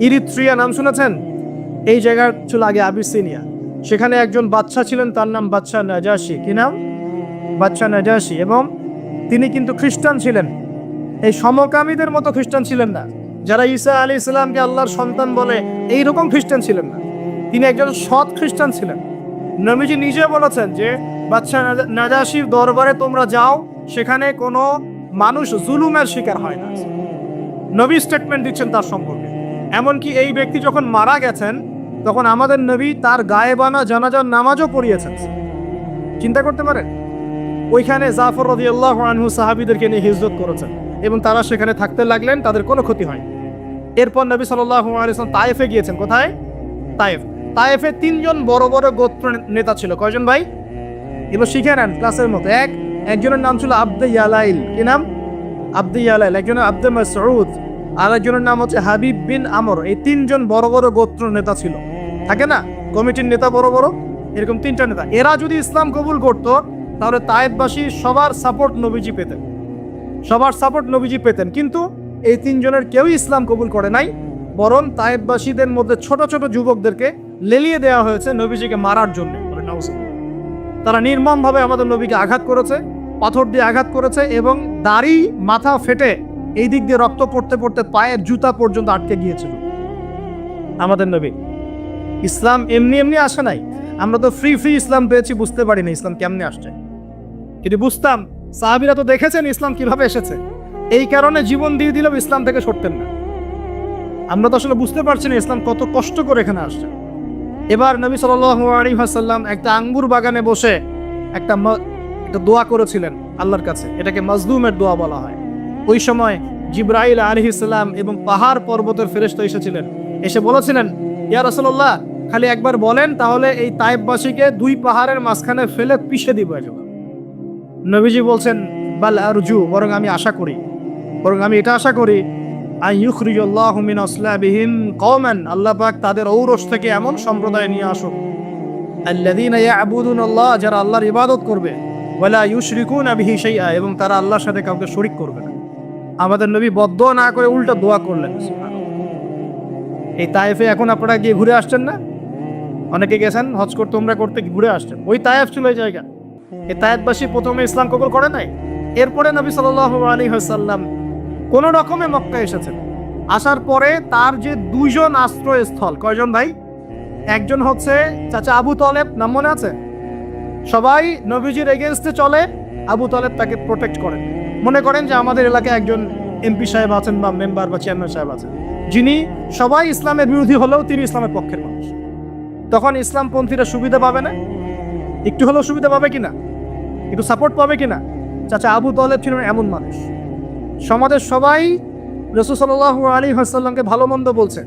ইরিত্রিয়া নাম শুনেছেন? এই জায়গা ছিল আগে আবিসিনিয়া। সেখানে একজন বাদশা ছিলেন, তার নাম বাদশা নাজাশী। কি নাম? বাদশা নাজাশী। এবং তিনি কিন্তু খ্রিস্টান ছিলেন। এই সমকামীদের মতো খ্রিস্টান ছিলেন না, যারা ঈসা আলাইহিস সালামকে আল্লাহর সন্তান বলে এইরকম খ্রিস্টান ছিলেন না। তিনি একজন সৎ খ্রিস্টান ছিলেন। নবীজি নিজে বলেছেন যে বাদশা নাজাশীর দরবারে তোমরা যাও, সেখানে কোনো মানুষ জুলুমের শিকার হয় না। নবী স্টেটমেন্ট দিচ্ছেন তার সম্পর্কে। এমনকি এই ব্যক্তি যখন মারা গেছেন তখন আমাদের নবী তার গায়েবানা জানাজার নামাজও পড়িয়েছেন। চিন্তা করতে পারেন? ওইখানে জাফর রাদিয়াল্লাহু আনহু সাহাবীদেরকে নিয়ে হিজরত করেছেন এবং তারা সেখানে থাকতে লাগলেন, তাদের কোনো ক্ষতি হয়। এরপর নবী সাল্লাল্লাহু আলাইহি ওয়াসাল্লাম তায়েফে গিয়েছেন। কোথায়? তায়েফে 3জন বড় বড় গোত্র নেতা ছিল। কয়জন ভাই? এগুলো শিখে নেন ক্লাসের মতো। একজনের নাম ছিল আব্দে ইয়ালাইল। কি নাম? আব্দে ইয়ালাইল। একজনের আব্দে মাসউদ, আর একজনের নাম হচ্ছে হাবিব বিন আমর। এই 3জন বড় বড় গোত্র নেতা ছিল। থাকে না কমিটির নেতা বড় বড়, এরকম 3টা নেতা। এরা যদি ইসলাম কবুল করত তাহলে তায়েফবাসী সবার সাপোর্ট নবীজি পেতেন। কিন্তু এই 3জনের কেউই ইসলাম কবুল করে নাই, বরং তায়েফবাসীদের মধ্যে ছোট ছোট যুবকদেরকে লেলিয়ে দেওয়া হয়েছে নবীজিকে মারার জন্য। তারা নির্মমভাবে আমাদের নবীকে আঘাত করেছে, পাথর দিয়ে আঘাত করেছে এবং দাড়ি মাথা ফেটে এই দিক দিয়ে রক্ত পড়তে পড়তে পায়ের জুতা পর্যন্ত আটকে গিয়েছিল। আমাদের নবী ইসলাম এমনি এমনি আসে নাই। আমরা তো ফ্রি ইসলাম পেয়েছি, বুঝতে পারি না ইসলাম কেমনে আসছে। যদি বুঝতাম, সাহাবীরা তো দেখেছেন ইসলাম কিভাবে এসেছে, এই কারণে জীবন দিয়ে দিলেও ইসলাম থেকে সরতেন না। আমরা তো আসলে বুঝতে পারছি না ইসলাম কত কষ্ট করে এখানে আসছে। এবার নবী সাল্লাল্লাহু আলাইহি ওয়াসাল্লাম একটা আঙ্গুর বাগানে বসে একটা দোয়া করেছিলেন আল্লাহর কাছে। এটাকে মাজলুমের দোয়া বলা হয়। ওই সময় জিবরাইল আলাইহিস সালাম এবং পাহাড় পর্বতের ফেরেশতা এসেছিলেন, এসে বলেছিলেন, ইয়া রাসূলুল্লাহ, খালি একবার বলেন তাহলে এই তায়েফবাসীকে 2 পাহাড়ের মাঝখানে ফেলে পিষে দিব। নবীজি বলছেন, বাল আরজু, বরং আমি এটা আশা করি আইয়ুখরিজাল্লাহু মিন আসলাবিহিম কওমান, আল্লাহ পাক তাদের ঔরস থেকে এমন সম্প্রদায় নিয়ে আসুক, আল্লাযীনা ইয়াবুদুনাল্লাহ, যারা আল্লাহর ইবাদত করবে, ওয়ালা ইউশরিকুনা বিহি শাইআ, এবং তারা আল্লাহর সাথে কাউকে শরীক করবে না। আমাদের নবী বদদোয়া না করে উল্টা দোয়া করলেন। এই তায়েফে এখন আপনারা গিয়ে ঘুরে আসছেন না? অনেকে গেছেন হজ করতে, উমরা করতে, ঘুরে আসছেন। ওই তায়েফ ছিল এই জায়গা। এই তায়েফবাসী প্রথমে ইসলাম কবুল করে নাই। এরপরে নবী সাল্লাল্লাহু আলাইহি ওয়াসাল্লাম কোন রকমে মক্কা এসেছেন। আসার পরে তার যে 2জন আশ্রয়স্থল, কয়জন ভাই? একজন হচ্ছে চাচা আবু তলেব, নাম মনে আছে? সবাই নবীজির এগেইনস্টে চলে, আবু তলেব তাকে প্রোটেক্ট করেন। মনে করেন যে আমাদের এলাকায় একজন এমপি সাহেব আছেন বা মেম্বার বা চেয়ারম্যান সাহেব আছেন, যিনি সবাই ইসলামের বিরোধী হলেও তিনি ইসলামের পক্ষের মানুষ। তখন ইসলামপন্থীরা সুবিধা পাবে না? একটু হলেও সুবিধা পাবে কিনা? একটু সাপোর্ট পাবে কিনা? চাচা আবু তলেব ছিলেন এমন মানুষ। সমাজের সবাই রাসূল সাল্লাল্লাহু আলাইহি ওয়াসাল্লামকে ভালো মন্দ বলছে।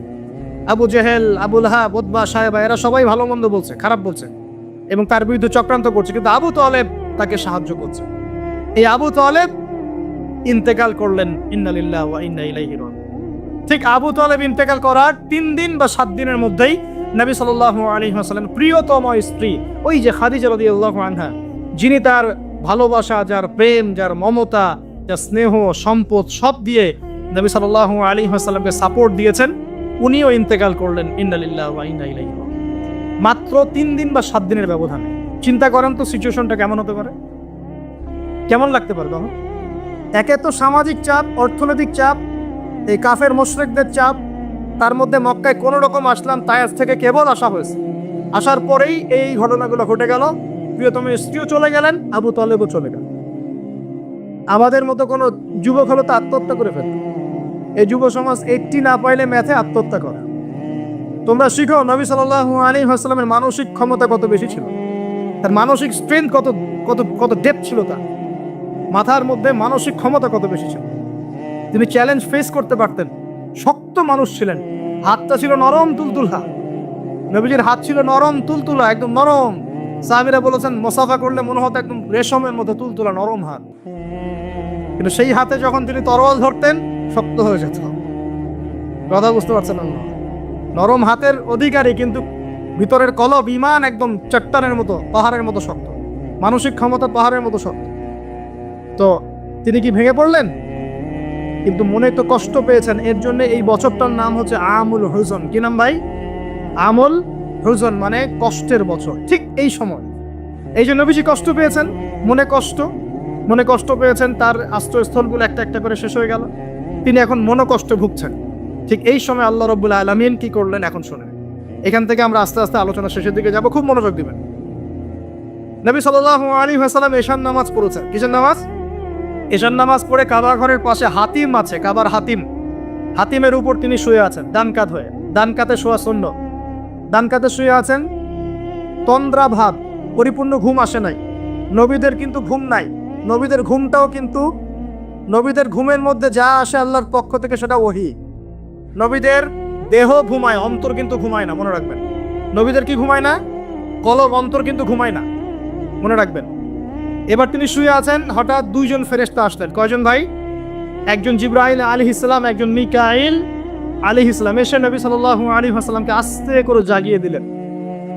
আবু জেহেল, আবু লাহাব, উতবা, সায়বা, এরা সবাই ভালো মন্দ বলছে, খারাপ বলছে এবং তার বিরুদ্ধে চক্রান্ত করছে। কিন্তু আবু তলেব তাকে সাহায্য করছে। এই আবু তলেব ইন্তেকাল করলেন, ইন্না লিল্লাহি ওয়া ইন্না ইলাইহি রাজিউন। ঠিক আবু তলেব ইন্তেকাল করার 3 দিন বা 7 দিনের মধ্যেই নবী সাল্লাল্লাহু আলাইহি ওয়াসাল্লাম প্রিয়তম স্ত্রী, ওই যে খাদিজা রাদিয়াল্লাহু আনহা, যিনি তার ভালোবাসা, যার প্রেম, যার মমতা, যার স্নেহ, সম্পদ সব দিয়ে নবী সাল্লাল্লাহু আলাইহি ওয়াসাল্লামকে সাপোর্ট দিয়েছেন, উনিও ইন্তেকাল করলেন, ইন্না লিল্লাহি ওয়া ইন্না ইলাইহি রাজিউন। মাত্র 3 দিন বা 7 দিনের ব্যবধানে। চিন্তা করেন তো সিচুয়েশনটা কেমন হতে পারে, কেমন লাগতে পারে তখন? একে তো সামাজিক চাপ, অর্থনৈতিক চাপ, এই কাফের মুশরিকদের চাপ, তার মধ্যে মক্কায় কোনো রকম আসলাম, তায়েফ থেকে কেবল আসা হয়েছে। আসার পরেই এই ঘটনাগুলো ঘটে গেল। প্রিয়তম স্ত্রীও চলে গেলেন, আবু তলেবও চলে গেল। আমাদের মতো কোনো যুবক হলো তো আত্মহত্যা করে ফেলত। এই যুব সমাজ 80 না পাইলে ম্যাথে আত্মহত্যা করে। তোমরা শিখো নবী সাল্লাল্লাহু আলাইহি ওয়াসাল্লামের মানসিক ক্ষমতা কত বেশি ছিল, তার মানসিক স্ট্রেংথ কত কত কত ডেপথ ছিল, তার মাথার মধ্যে মানসিক ক্ষমতা কত বেশি ছিল। তিনি চ্যালেঞ্জ ফেস করতে পারতেন, শক্ত মানুষ ছিলেন, হাতটা ছিল নরম তুলতুলা, নবীজির হাত ছিল নরম তুলতুলা, একদম নরম। সাহাবীরা বলেছেন মুসাফা করলে মনে হতো একদম রেশমের মতো তুলতুলা নরম হাত, কিন্তু সেই হাতে যখন তিনি তরোয়াল ধরতেন শক্ত হয়ে যেত। কথা বুঝতে পারছেন না? নরম হাতের অধিকারী, কিন্তু ভিতরের কলব ঈমান একদম চট্টানের মতো, পাহাড়ের মতো শক্ত, মানসিক ক্ষমতা পাহাড়ের মতো শক্ত। তো তিনি কি ভেঙে পড়লেন? কিন্তু মনে তো কষ্ট পেয়েছেন, এর জন্য এই বছরটার নাম হচ্ছে আমুল হুজন। কি নাম ভাই? আমুল হুজন, মানে কষ্টের বছর। ঠিক এই সময় এই জন্য বেশি কষ্ট পেয়েছেন, মনে কষ্ট পেয়েছেন, তার আশ্রয়স্থলগুলো একটা একটা করে শেষ হয়ে গেল, তিনি এখন মনোকষ্টে ভুগছেন। ঠিক এই সময় আল্লাহ রাব্বুল আলামিন কি করলেন এখন শুনেন। এখান থেকে আমরা আস্তে আস্তে আলোচনা শেষের দিকে যাব, খুব মনোযোগ দিবেন। নবী সাল্লাল্লাহু আলাইহি ওয়াসাল্লাম এশার নামাজ পড়েছেন। কিসের নামাজ? এশার নামাজ পড়ে কাবা ঘরের পাশে হাতিম আছে, কাবার হাতিমের উপর তিনি শুয়ে আছেন ডান কাত হয়ে, ডান কাতে শোয়া সুন্নাত। ডান কাতে শুয়ে আছেন, তন্দ্রা ভাব, পরিপূর্ণ ঘুম আসে নাই। নবীদের কিন্তু ঘুম নাই, নবীদের ঘুমটাও কিন্তু, নবীদের ঘুমের মধ্যে যা আসে আল্লাহর পক্ষ থেকে সেটা ওহী। নবীদের দেহ ঘুমায়, অন্তর কিন্তু ঘুমায় না, মনে রাখবেন। নবীদের কি ঘুমায় না? কলব, অন্তর কিন্তু ঘুমায় না, মনে রাখবেন। এবার তিনি শুয়ে আছেন, হঠাৎ দুইজন ফেরেশতা আসলেন। কয়জন ভাই? একজন জিবরাইল আলাইহিস সালাম, একজন মিকাইল আলাইহিস সালাম। এসে নবী সাল্লাল্লাহু আলাইহি ওয়াসাল্লামকে আস্তে করে জাগিয়ে দিলেন।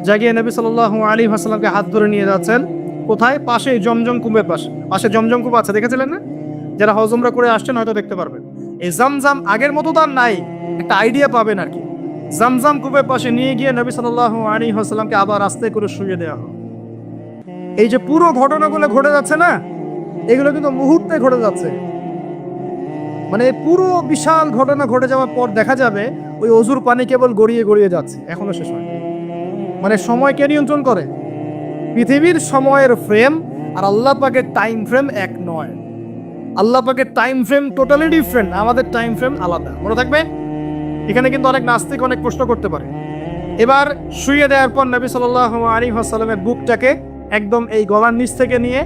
জাগিয়ে নবী সাল্লাল্লাহু আলাইহি ওয়াসাল্লামকে হাত ধরে নিয়ে যাচ্ছেন কোথায়? পাশে জমজম কূপের পাশে জমজম কূপ আছে, দেখেছিলেন না? যারা হজ উমরা করে আসছেন হয়তো দেখতে পারবেন। এই জামজাম আগের মতো তার নাই, একটা আইডিয়া পাবেন আর কি। জামজাম কূপের পাশে নিয়ে গিয়ে নবী সাল্লাল্লাহু আলাইহি ওয়াসাল্লামকে আবার আস্তে করে শুইয়ে দেওয়া হয়। এই যে পুরো ঘটনাগুলো ঘটে যাচ্ছে না, এগুলো কিন্তু মুহূর্তে ঘটে যাচ্ছে। মানে পুরো বিশাল ঘটনা ঘটে যাওয়ার পর দেখা যাবে ওই অজুর পানি কেবল গড়িয়ে গড়িয়ে যাচ্ছে, এখনো শেষ হয়। মানে সময় কে নিয়ন্ত্রণ করে? পৃথিবীর সময়ের ফ্রেম আর আল্লাহ পাকের টাইম ফ্রেম এক নয়। আল্লাহ পাকের টাইম ফ্রেম টোটালি ডিফারেন্ট, আমাদের টাইম ফ্রেম আলাদা, মনে থাকবে। এখানে কিন্তু অনেক নাস্তিক অনেক প্রশ্ন করতে পারে। এবার শুয়ে দেওয়ার পর নবী সাল্লাল্লাহু আলাইহি ওয়াসাল্লামের বুকটাকে একদম এই গলার নিচ থেকে নিয়ে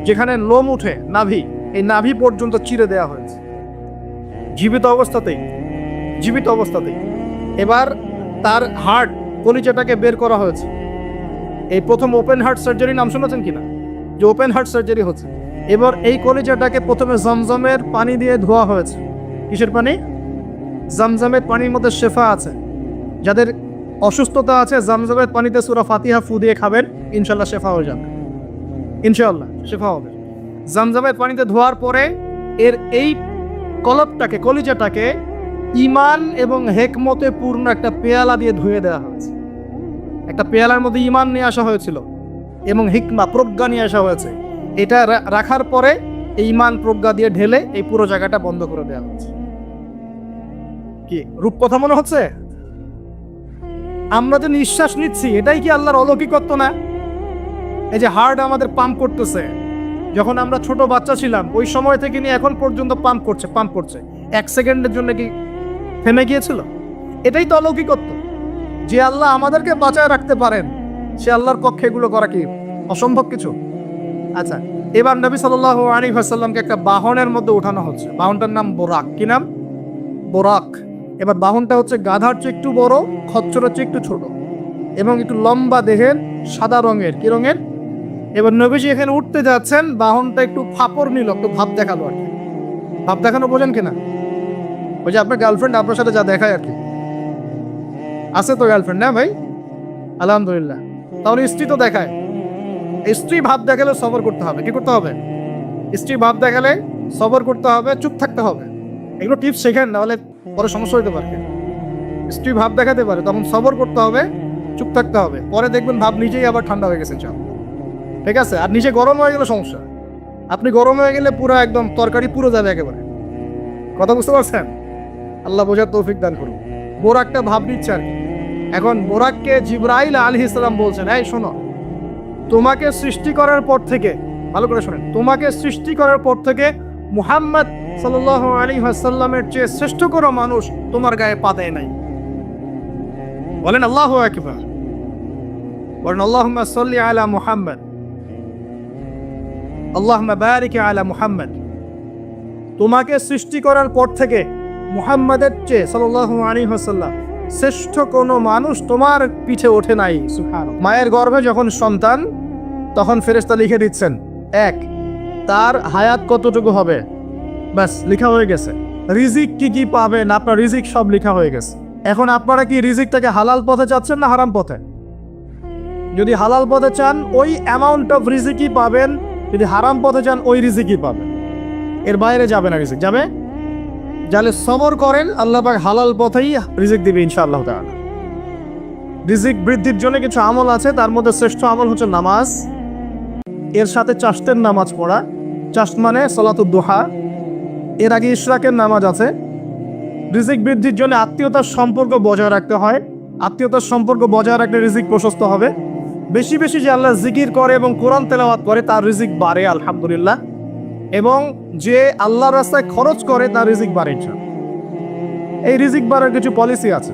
যেখানে লোম উঠে নাভি, এই নাভি পর্যন্ত চিরে দেওয়া হয়েছে জীবিত অবস্থাতেই। এবার তার হার্ট, কলিজাটাকে বের করা হয়েছে। এই প্রথম ওপেন হার্ট সার্জারি নাম শুনেছেন কিনা? যে ওপেন হার্ট সার্জারি হচ্ছে। এবার এই কলিজাটাকে প্রথমে জমজমের পানি দিয়ে ধোয়া হয়েছে। কিসের পানি? জমজমের পানির মধ্যে শেফা আছে। যাদের অসুস্থতা আছে জমজমের পানিতে সূরা ফাতিহা ফু দিয়ে খাবেন, ইনশাআল্লাহ শেফা হয়ে যাবে, ইনশাআল্লাহ শেফা হবে। জমজমের পানিতে ধোয়ার পরে এর এই কলবটাকে, কলিজাটাকে ঈমান এবং হেকমতে পূর্ণ একটা পেয়ালা দিয়ে ধুয়ে দেওয়া হয়েছে। একটা পেয়ালার মধ্যে ঈমান নিয়ে আসা হয়েছিল এবং হিকমা, প্রজ্ঞা নিয়ে আসা হয়েছে। এটা রাখার পরে এই ঈমান প্রজ্ঞা দিয়ে ঢেলে এই পুরো জায়গাটা বন্ধ করে দেওয়া হয়েছে। কি রূপকথা মনে হচ্ছে? আমরা যে নিঃশ্বাস নিচ্ছি এটাই কি আল্লাহর অলৌকিকত্ব না? এই যে হার্ট আমাদের পাম্প করতেছে, যখন আমরা ছোট বাচ্চা ছিলাম ওই সময় থেকে নিয়ে এখন পর্যন্ত পাম্প করছে। 1 সেকেন্ডের জন্য কি থেমে গিয়েছিল? এটাই তো অলৌকিকত্ব। যে আল্লাহ আমাদেরকে বাঁচায় রাখতে পারেন, সে আল্লাহর পক্ষে এগুলো করা কি অসম্ভব কিছু? আচ্ছা, এবার নবী সাল্লাল্লাহু আলাইহি ওয়াসাল্লামকে একটা বাহনের মধ্যে উঠানো হচ্ছে। বাহনটার নাম বোরাক। কি নাম? বোরাক। এবার বাহনটা হচ্ছে গাধার চেয়ে একটু বড়, খচ্চরের চেয়ে একটু ছোট এবং একটু লম্বা দেহের, সাদা রঙের। কি রঙের? এবার নবীজি এখানে উঠতে যাচ্ছেন, বাহনটা একটু ফাপড় নিল, একটু ভাব দেখালো আর কি। ভাব দেখানো বোঝেন কিনা? ওই যে আপনার গার্লফ্রেন্ড আপনার সাথে যা দেখায় আর কি। আছে তো গার্লফ্রেন্ড? না ভাই, আলহামদুলিল্লাহ। তাহলে স্ত্রী তো দেখায়। স্ত্রী ভাব দেখালে সবর করতে হবে। কি করতে হবে? স্ত্রী ভাব দেখালে সবর করতে হবে, চুপ থাকতে হবে। এগুলো টিপস শেখেন, নাহলে পরে সমস্যা হইতে পারে। স্ত্রী ভাব দেখাতে পারে, তখন সবর করতে হবে, চুপ থাকতে হবে। পরে দেখবেন ভাব নিজেই আবার ঠান্ডা হয়ে গেছে, চাপ। ঠিক আছে? আর নিচে গরম হয়ে গেলে সমস্যা। আপনি গরম হয়ে গেলে পুরো একদম তরকারি পুরো যাবে একেবারে। কথা বুঝতে পারছেন? আল্লাহ বোঝার তৌফিক দান করুন। বোরাকটা ভাব নিচ্ছে আর কি। এখন বোরাককে জিবরাইল আলাইহিস সালাম বলছেন, এই শোনো, তোমাকে সৃষ্টি করার পর থেকে, ভালো করে শোনেন, তোমাকে সৃষ্টি করার পর থেকে মুহাম্মদ সাল্লাল্লাহু আলাইহি ওয়াসাল্লামের চেয়ে শ্রেষ্ঠ কোনো মানুষ তোমার গায়ে পা দেয় নাই। বলেন আল্লাহু আকবার, বলেন আল্লাহুম্মা সাল্লি আলা মুহাম্মদ, আল্লাহুম্মা বারিক আলা মুহাম্মদ। তোমাকে সৃষ্টি করার পর থেকে মুহাম্মাদের চেয়ে সাল্লাল্লাহু আলাইহি ওয়াসাল্লাম শ্রেষ্ঠ কোনো মানুষ তোমার পিঠে ওঠে নাই। সুবহানাল্লাহ। মায়ের গর্ভে যখন সন্তান, তখন ফেরেশতা লিখে দিচ্ছেন এক, তার হায়াত কতটুকু হবে, ব্যাস লেখা হয়ে গেছে। রিজিক কি কি পাবেন, আপনার রিজিক সব লেখা হয়ে গেছে। এখন আপনারা কি রিজিকটাকে হালাল পথে চাচ্ছেন না হারাম পথে? যদি হালাল পথে চান ওই অ্যামাউন্ট অফ রিজিকই পাবেন, যদি হারাম পথে চান ওই রিজিকই পাবেন, এর বাইরে যাবে না রিজিক। যাবে যাহলে সবর করেন, আল্লাহ পাক হালাল পথেই রিজিক দিবে ইনশাআল্লাহ তাআলা। রিজিক বৃদ্ধির জন্য কিছু আমল আছে, তার মধ্যে শ্রেষ্ঠ আমল হচ্ছে নামাজ, এর সাথে চাষতের নামাজ পড়া। চাষত মানে সালাতুদ দুহা, এর আগে ইশরাকের নামাজ আছে। রিজিক বৃদ্ধির জন্য আত্মীয়তার সম্পর্ক বজায় রাখতে হয়, আত্মীয়তার সম্পর্ক বজায় রাখলে রিজিক প্রশস্ত হবে। বেশি বেশি যে আল্লাহ জিকির করে এবং কোরআন তেলাওয়াত করে তার রিজিক বাড়ে আলহামদুলিল্লাহ, এবং যে আল্লাহর রাস্তায় খরচ করে তার রিজিক বাড়ে ইনশাআল্লাহ। এই রিজিক বাড়ার কিছু পলিসি আছে।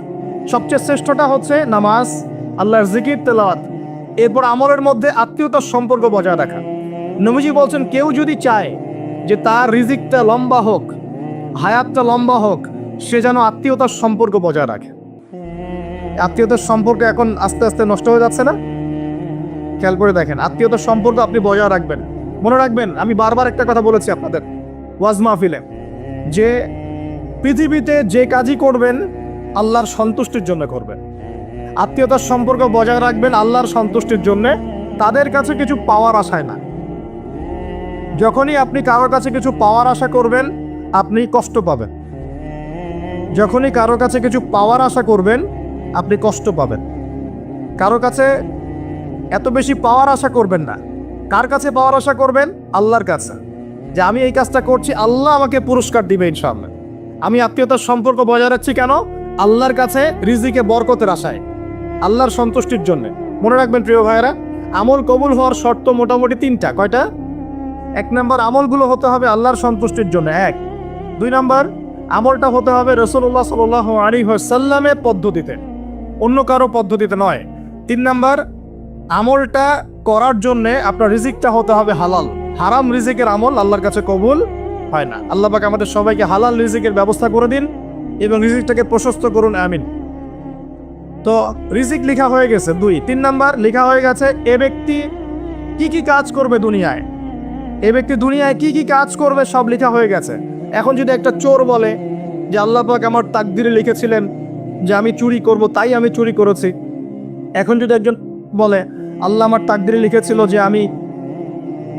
সবচেয়ে শ্রেষ্ঠটা হচ্ছে নামাজ, আল্লাহর জিকির তেলাওয়াত, এরপর আমলের মধ্যে আত্মীয়তার সম্পর্ক বজায় রাখা। নবীজি বলছেন কেউ যদি চায় যে তার রিজিকটা লম্বা হোক, হায়াতটা লম্বা হোক, সে যেন আত্মীয়তার সম্পর্ক বজায় রাখে। আত্মীয়তার সম্পর্ক এখন আস্তে আস্তে নষ্ট হয়ে যাচ্ছে না? খেয়াল করে দেখেন, আত্মীয়তার সম্পর্ক আপনি বজায় রাখবেন। মনে রাখবেন, আমি বারবার একটা কথা বলেছি আপনাদের ওয়াজ মাহফিলে, যে পৃথিবীতে যে কাজই করবেন আল্লাহর সন্তুষ্টির জন্য করবেন। আত্মীয়তার সম্পর্ক বজায় রাখবেন আল্লাহর সন্তুষ্টির জন্য, তাদের কাছে কিছু পাওয়ার আশায় না। যখনই আপনি কারোর কাছে কিছু পাওয়ার আশা করবেন আপনি কষ্ট পাবেন। যখনই কারোর কাছে কিছু পাওয়ার আশা করবেন আপনি কষ্ট পাবেন। কারো কাছে এত বেশি পাওয়ার আশা করবেন না। কার কাছে পাওয়ার আশা করবেন? আল্লাহর কাছে, যে আমি এই কাজটা করছি আল্লাহ আমাকে পুরস্কার দিবে ইনশাআল্লাহ। আমি আত্মীয়তার সম্পর্ক বজায় রাখছি কেন? আল্লাহর কাছে রিজিকে বরকতের আশায়, আল্লাহর সন্তুষ্টির জন্য। মনে রাখবেন প্রিয় ভাইয়েরা, আমল কবুল হওয়ার শর্ত মোটামুটি তিনটা। কয়টা? এক নম্বর, আমলগুলো হতে হবে আল্লাহর সন্তুষ্টির জন্য, এক। দুই নম্বর, আমলটা হতে হবে রাসূলুল্লাহ সাল্লাল্লাহু আলাইহি ওয়াসাল্লামের পদ্ধতিতে, অন্য কারো পদ্ধতিতে নয়। তিন নম্বর, আমলটা করার জন্য আপনার রিজিকটা হতে হবে হালাল। হারাম রিজিকের আমল আল্লাহর কাছে কবুল হয় না। আল্লাহ পাক আমাদের সবাইকে হালাল রিজিকের ব্যবস্থা করে দিন এবং রিজিকটাকে প্রশস্ত করুন, আমিন। তো রিজিক লেখা হয়ে গেছে। দুই, তিন নাম্বার লেখা হয়ে গেছে এ ব্যক্তি কি কি কাজ করবে দুনিয়ায়, এ ব্যক্তি দুনিয়ায় কি কি কাজ করবে সব লেখা হয়ে গেছে। এখন যদি একটা চোর বলে যে আল্লাহ পাক আমার তাকদিরে লিখেছিলেন যে আমি চুরি করব, তাই আমি চুরি করেছি। এখন যদি একজন বলে আল্লাহ আমার তাকদিরে লিখেছিল যে আমি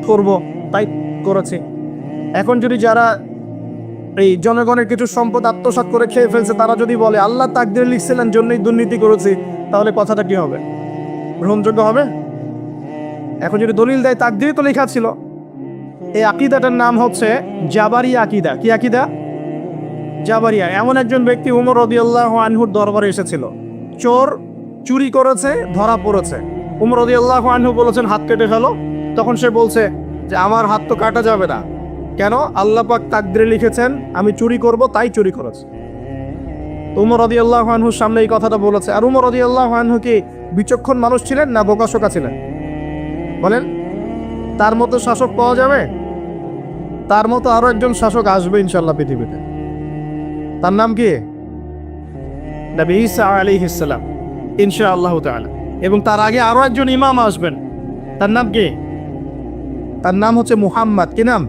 করব, তাই করেছি। এখন যদি যারা এই জনগণের কিছু সম্পদ আত্মসাৎ করে খেয়ে ফেলছে তারা যদি বলে আল্লাহ তাকদিরে লিখছিলেন জন্যই দুর্নীতি করেছি, তাহলে কথাটা কি হবে? গ্রহণযোগ্য হবে? এখন যদি দলিল দেয় তাকদিরে তো লেখা ছিল। এই আকীদাটার নাম হচ্ছে জাবারিয়া আকীদা। কি আকীদা? জাবারিয়া। এমন একজন ব্যক্তি উমর রাদিয়াল্লাহু আনহুর দরবারে এসেছিল, চোর চুরি করেছে, ধরা পড়েছে। উমর রাদিয়াল্লাহু আনহু বলেছেন হাত কেটে ফেলো। তখন সে বলছে যে আমার হাত তো কাটা যাবে না। কেন? আল্লাহ পাক তাকদিরে লিখেছেন আমি চুরি করব, তাই চুরি করেছে। উমর রাদিয়াল্লাহু আনহুর সামনে এই কথাটা বলেছে। আর উমর রাদিয়াল্লাহু আনহু কি বিচক্ষণ মানুষ ছিলেন না বোকাশোকা ছিলেন? বলেন, তার মতো শাসক পাওয়া যাবে? তার মতো আরো একজন শাসক আসবে ইনশাআল্লাহ পৃথিবীতে। তার নাম কি? নবী ঈসা আলাইহিস সালাম ইনশাআল্লাহ তাআলা। এবং তার আগে আরো একজন ইমাম আসবেন। তার নাম কি? তার নাম হচ্ছে মুহাম্মদ। কি নাম?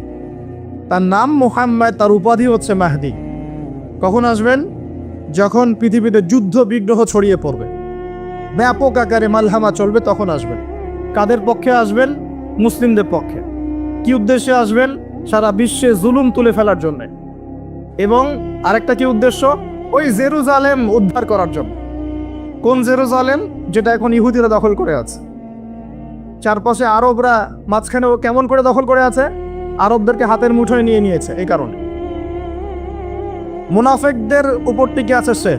তার নাম মুহাম্মদ, তার উপাধি হচ্ছে মাহদি। কখন আসবেন? যখন পৃথিবীতে যুদ্ধ বিগ্রহ ছড়িয়ে পড়বে, ব্যাপক আকারে মালহামা চলবে, তখন আসবেন। কাদের পক্ষে আসবেন? মুসলিমদের পক্ষে। কি উদ্দেশ্যে আসবেন? সারা বিশ্বে জুলুম তুলে ফেলার জন্য। এবং আরেকটা কি উদ্দেশ্য? ওই জেরুজালেম উদ্ধার করার জন্য। কোন জেরুজালেম? যেটা এখন ইহুদিরা দখল করে আছে। চারপাশে আরবরা, মাঝখানেও কেমন করে দখল করে আছে? আরবদেরকে হাতের মুঠোয় নিয়ে নিয়েছে। এই কারণে মুনাফিকদের উপর টিকে আছে সে,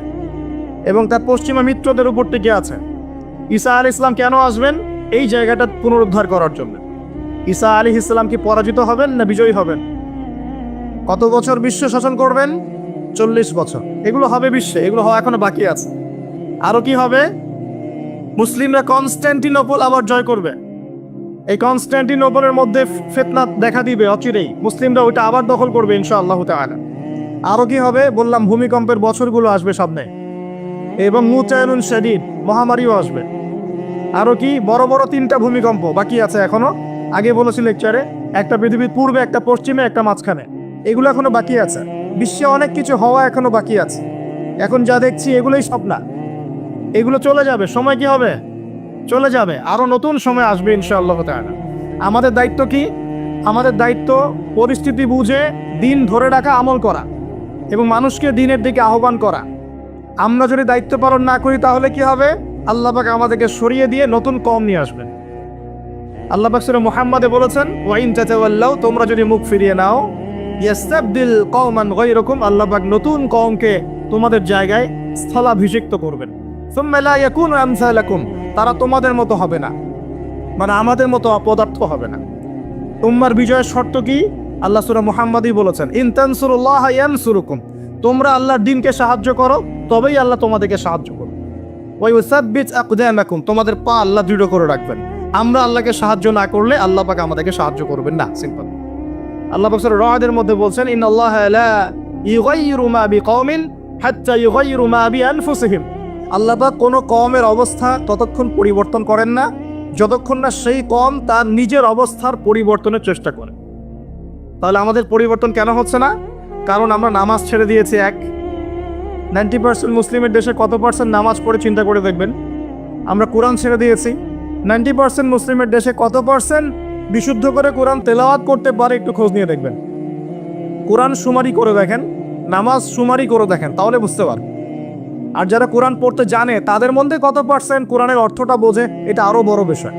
এবং তার পশ্চিমা মিত্রদের উপর টিকে আছে। ঈসা আলাইহিস সালাম কেন আসবেন? এই জায়গাটা পুনরুদ্ধার করার জন্য। ঈসা আলাইহিস সালাম কি পরাজিত হবেন না বিজয়ী হবেন? কত বছর বিশ্ব শাসন করবেন? 40 বছর। এগুলো হবে বিশ্বে, এগুলো হওয়া এখনো বাকি আছে। আরো কি হবে? মুসলিমরা কনস্ট্যান্টিনোপল আবার জয় করবে। এই কনস্ট্যান্টিনোপলের মধ্যে ফিতনা দেখা দিবে অচিরেই, মুসলিমরা ওইটা আবার দখল করবে ইনশাআল্লাহ তাআলা। আরো কি হবে বললাম, ভূমিকম্পের বছরগুলো আসবে সামনে, এবং মুতায়নুন শাদীদ, মহামারীও আসবে। আরো কি, বড় বড় 3টা ভূমিকম্প বাকি আছে এখনো। আগে বলেছি লেকচারে, একটা পৃথিবীর পূর্বে, একটা পশ্চিমে, একটা মাঝখানে। এগুলো এখনো বাকি আছে। বিশ্বে অনেক কিছু হওয়া এখনো বাকি আছে। এখন যা দেখছি এগুলোই স্বপ্ন, এগুলো চলে যাবে। সময় কি হবে? চলে যাবে। আরো নতুন সময় আসবে ইনশাআল্লাহ তাআলা। আমাদের দায়িত্ব কি? আমাদের দায়িত্ব পরিস্থিতি বুঝে দিন ধরে রাখা, আমল করা এবং মানুষকে দিনের দিকে আহ্বান করা। আমরা যদি দায়িত্ব পালন না করি তাহলে কি হবে? আল্লাহ পাক আমাদেরকে সরিয়ে দিয়ে নতুন কওম নিয়ে আসবেন। আল্লাহ পাক সূরা মুহাম্মাদে বলেছেন, ওয়া ইন তাতাওয়াল্লাউ, তোমরা যদি মুখ ফিরিয়ে নাও, ইয়াস্তাবদিল কওমান গায়রাকুম, আল্লাহ পাক নতুন কওমকে তোমাদের জায়গায় স্থলাভিষিক্ত করবেন। সুম্মা লা ইয়াকুনু আমসালাকুম, তারা তোমাদের মতো হবে না, মানে আমাদের মতো অপদার্থ হবে না। উম্মার বিজয়ের শর্ত কি? আল্লাহ সূরা মুহাম্মাদই বলেছেন, ইন তানসুরুল্লাহ ইয়ানসুরুকুম, তোমরা আল্লাহর দ্বীনকে সাহায্য করো তবেই আল্লাহ তোমাদেরকে সাহায্য করবে। ওয়া ইউসাব্বিত আকদামাকুম, তোমাদের পা আল্লাহ দৃঢ় করে রাখবেন। আমরা আল্লাহকে সাহায্য না করলে আল্লাহ পাক আমাদেরকে সাহায্য করবেন না। সিম্পল। আল্লাহ পাক সূরা রাদের মধ্যে বলছেন, ইন্নাল্লাহা লা ইউগাইয়িরু মা বিকওমিন হাত্তা ইউগাইয়িরু মা বিআনফুসিহিম, আল্লাহ পাক কোনো কওমের অবস্থা ততক্ষণ পরিবর্তন করেন না যতক্ষণ না সেই কওম তার নিজের অবস্থার পরিবর্তনের চেষ্টা করে। তাহলে আমাদের পরিবর্তন কেন হচ্ছে না? কারণ আমরা নামাজ ছেড়ে দিয়েছি। 90% মুসলিমের দেশে কত পার্সেন্ট নামাজ পড়ে চিন্তা করে দেখবেন। আমরা কোরআন ছেড়ে দিয়েছি। 90% মুসলিমের দেশে কত পার্সেন্ট বিশুদ্ধ করে কোরআন তেলাওয়াত করতে পারে একটু খোঁজ নিয়ে দেখবেন। কোরআন সুমারি করে দেখেন, নামাজ সুমারি করে দেখেন, তাহলে বুঝতে পারবেন। আর যারা কোরআন পড়তে জানে তাদের মধ্যে কত পার্সেন্ট কোরআনের অর্থটা বোঝে, এটা আরো বড় বিষয়।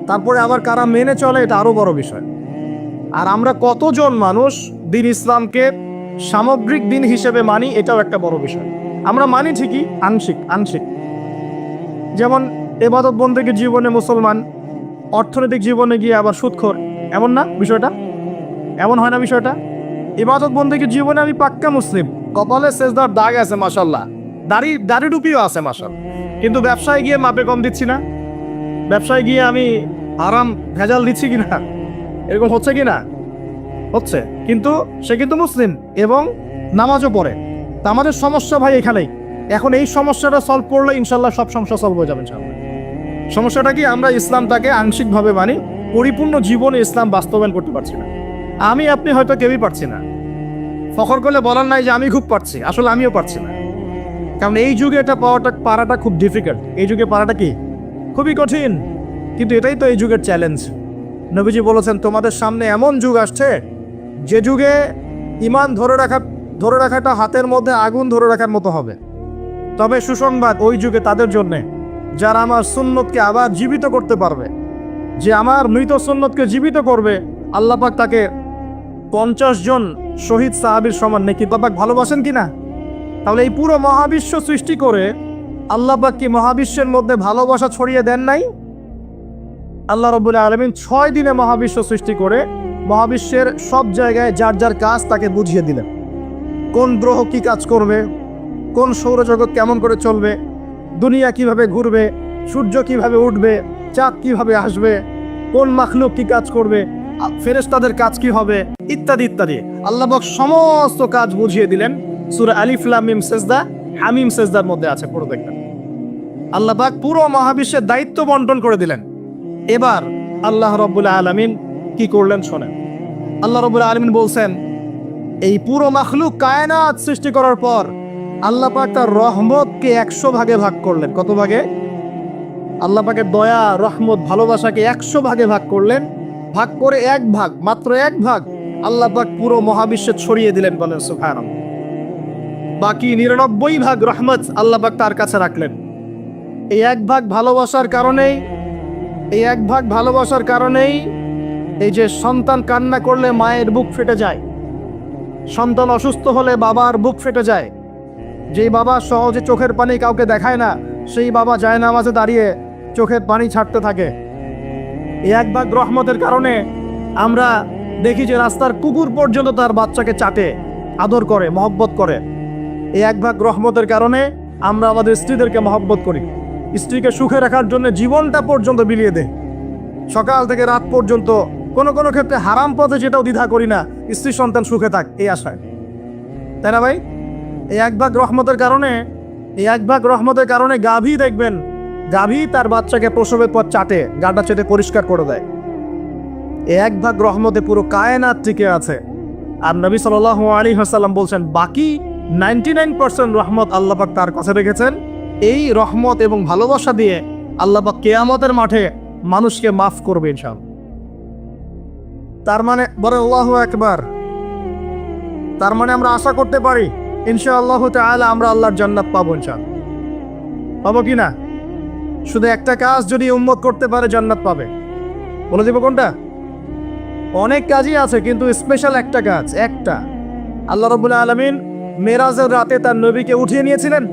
তারপরে আবার কারা মেনে চলে, এটা আরো বড় বিষয়। আর আমরা কতজন মানুষ দিন ইসলামকে সামগ্রিক দিন হিসেবে মানি, এটাও একটা বড় বিষয়। আমরা মানি ঠিকই, আংশিক। যেমন ইবাদত বন্দেগীর জীবনে মুসলমান, অর্থনৈতিক জীবনে গিয়ে আবার সুদখোর, এমন না বিষয়টা? এমন হয় না বিষয়টা? ইবাদত বন্দেগীর জীবনে আমি পাক্কা মুসলিম, কপালে সেজদার দাগ আছে মাশাআল্লাহ, দাড়ি টুপিও আছে মাশাআল্লাহ, কিন্তু ব্যবসায় গিয়ে মাপে কম দিচ্ছি না, ব্যবসায় গিয়ে আমি আরাম ভেজাল দিচ্ছি কিনা, এরকম হচ্ছে কিনা? হচ্ছে। কিন্তু সে কিন্তু মুসলিম এবং নামাজও পড়ে। তা আমাদের সমস্যা ভাই এখানেই। এখন এই সমস্যাটা সলভ করলে ইনশাল্লাহ সব সমস্যা সলভ হয়ে যাবে ইনশাল্লাহ। সমস্যাটা কি? আমরা ইসলামটাকে আংশিকভাবে মানি, পরিপূর্ণ জীবনে ইসলাম বাস্তবায়ন করতে পারছি না। আমি আপনি হয়তো কেউই পারছি না। ফখর করলে বলার নাই যে আমি খুব পারছি, আসলে আমিও পারছি না। কারণ এই যুগে এটা পারাটা খুব ডিফিকাল্ট। এই যুগে পারাটা কি খুবই কঠিন, কিন্তু এটাই তো এই যুগের চ্যালেঞ্জ। নবীজি বলেছেন, তোমাদের সামনে এমন যুগ আসছে যে যুগে ঈমান ধরে রাখাটা হাতের মধ্যে আগুন ধরে রাখার মতো হবে। তবে সুসংবাদ ওই যুগে তাদের জন্য যারা আমার সুন্নতকে আবার জীবিত করতে পারবে, যে আমার মৃত সুন্নতকে জীবিত করবে, আল্লাহ পাক তাকে 50 জন শহীদ সাহাবীর সমান নেকি পাক ভালোবাসেন কিনা? তাহলে এই পুরো মহাবিশ্ব সৃষ্টি করে আল্লাহ পাক কি মহাবিশ্বের মধ্যে ভালোবাসা ছড়িয়ে দেন নাই? আল্লাহ রাব্বুল আলামিন 6 দিনে মহাবিশ্ব সৃষ্টি করে মহাবিশ্বের সব জায়গায় যার যার কাজ তাকে বুঝিয়ে দিলেন। কোন গ্রহ কি কাজ করবে, কোন সৌরজগৎ কেমন করে চলবে, দুনিয়া কিভাবে ঘুরবে, সূর্য কিভাবে উঠবে, চাঁদ কিভাবে আসবে, কোন মাখলুক কি কাজ করবে, ফেরেশতাদের কাজ কি হবে, ইত্যাদি ইত্যাদি। আল্লাহ পাক সমস্ত কাজ বুঝিয়ে দিলেন। সূরা আলিফ লাম মিম সেজদা, হামিম সেজদার মধ্যে আছে, পড়ে দেখবেন। আল্লাহ পাক পুরো মহাবিশ্বের দায়িত্ব বন্টন করে দিলেন। এবার আল্লাহ রাব্বুল আলামিন কি করলেন শোনেন। আল্লাহ রাব্বুল আলামিন বলছেন, এই পুরো মাখলুক কায়নাত সৃষ্টি করার পর আল্লাহ পাক তার রহমতকে 100 ভাগে ভাগ করলেন। কত ভাগে? আল্লাহ পাকের দয়া, রহমত, ভালোবাসাকে 100 ভাগে ভাগ করলেন। ভাগ করে মাত্র এক ভাগ আল্লাহ পাক পুরো মহাবিশ্বে ছড়িয়ে দিলেন, বলেন সুবহানাল্লাহ। বাকি 99 ভাগ রহমত আল্লাহ পাক তার কাছে রাখলেন। এই এক ভাগ ভালোবাসার কারণেই এই যে সন্তান কান্না করলে মায়ের বুক ফেটে যায়, সন্তান অসুস্থ হলে বাবার বুক ফেটে যায়, যেই বাবা সহজে চোখের পানি কাউকে দেখায় না, সেই বাবা জায়নামাজে দাঁড়িয়ে চোখের পানি ছাড়তে থাকে। এই এক ভাগ রহমতের কারণে আমরা দেখি যে রাস্তার কুকুর পর্যন্ত তার বাচ্চাকে চাটে, আদর করে, মহব্বত করে। এই এক ভাগ রহমতের কারণে আমরা আমাদের স্ত্রীদেরকে মহব্বত করি, স্ত্রীকে সুখে রাখার জন্য জীবনটা পর্যন্ত বিলিয়ে দেয়, সকাল থেকে রাত পর্যন্ত কোনো কোনো ক্ষেত্রে হারাম পথে যেটাও দ্বিধা করি না, স্ত্রী সন্তান সুখে থাক এই আশায়, তাই না ভাই? এই এক ভাগ রহমতের কারণে গাভী দেখবেন, গাভী তার বাচ্চাকে প্রসবের পর চাটে, গাটা চেটে পরিষ্কার করে দেয়। এই এক ভাগ রহমতে পুরো কায়নাত টিকে আছে। আর নবী সাল্লাল্লাহু আলাইহি ওয়াসাল্লাম বলছেন বাকি 99% রহমত আল্লাহ পাক তার কাছে রেখেছেন। এই রহমত এবং ভালোবাসা দিয়ে আল্লাহ পাক কিয়ামতের মাঠে মানুষকে মাফ করবে ইনশাআল্লাহ। তার মানে বলে আল্লাহু আকবার, তার মানে আমরা আশা করতে পারি ইনশাআল্লাহ তাআলা আমরা আল্লাহর জান্নাত পাবো ইনশাআল্লাহ। পাবো কি না? শুধু একটা কাজ যদি উম্মত করতে পারে জান্নাত পাবে। বলে দেবো কোনটা? অনেক কাজই আছে কিন্তু স্পেশাল একটা কাজ, একটা। আল্লাহ রাব্বুল আলামিন মেরাজের রাতে তার নবীকে উঠিয়ে নিয়েছিলেন,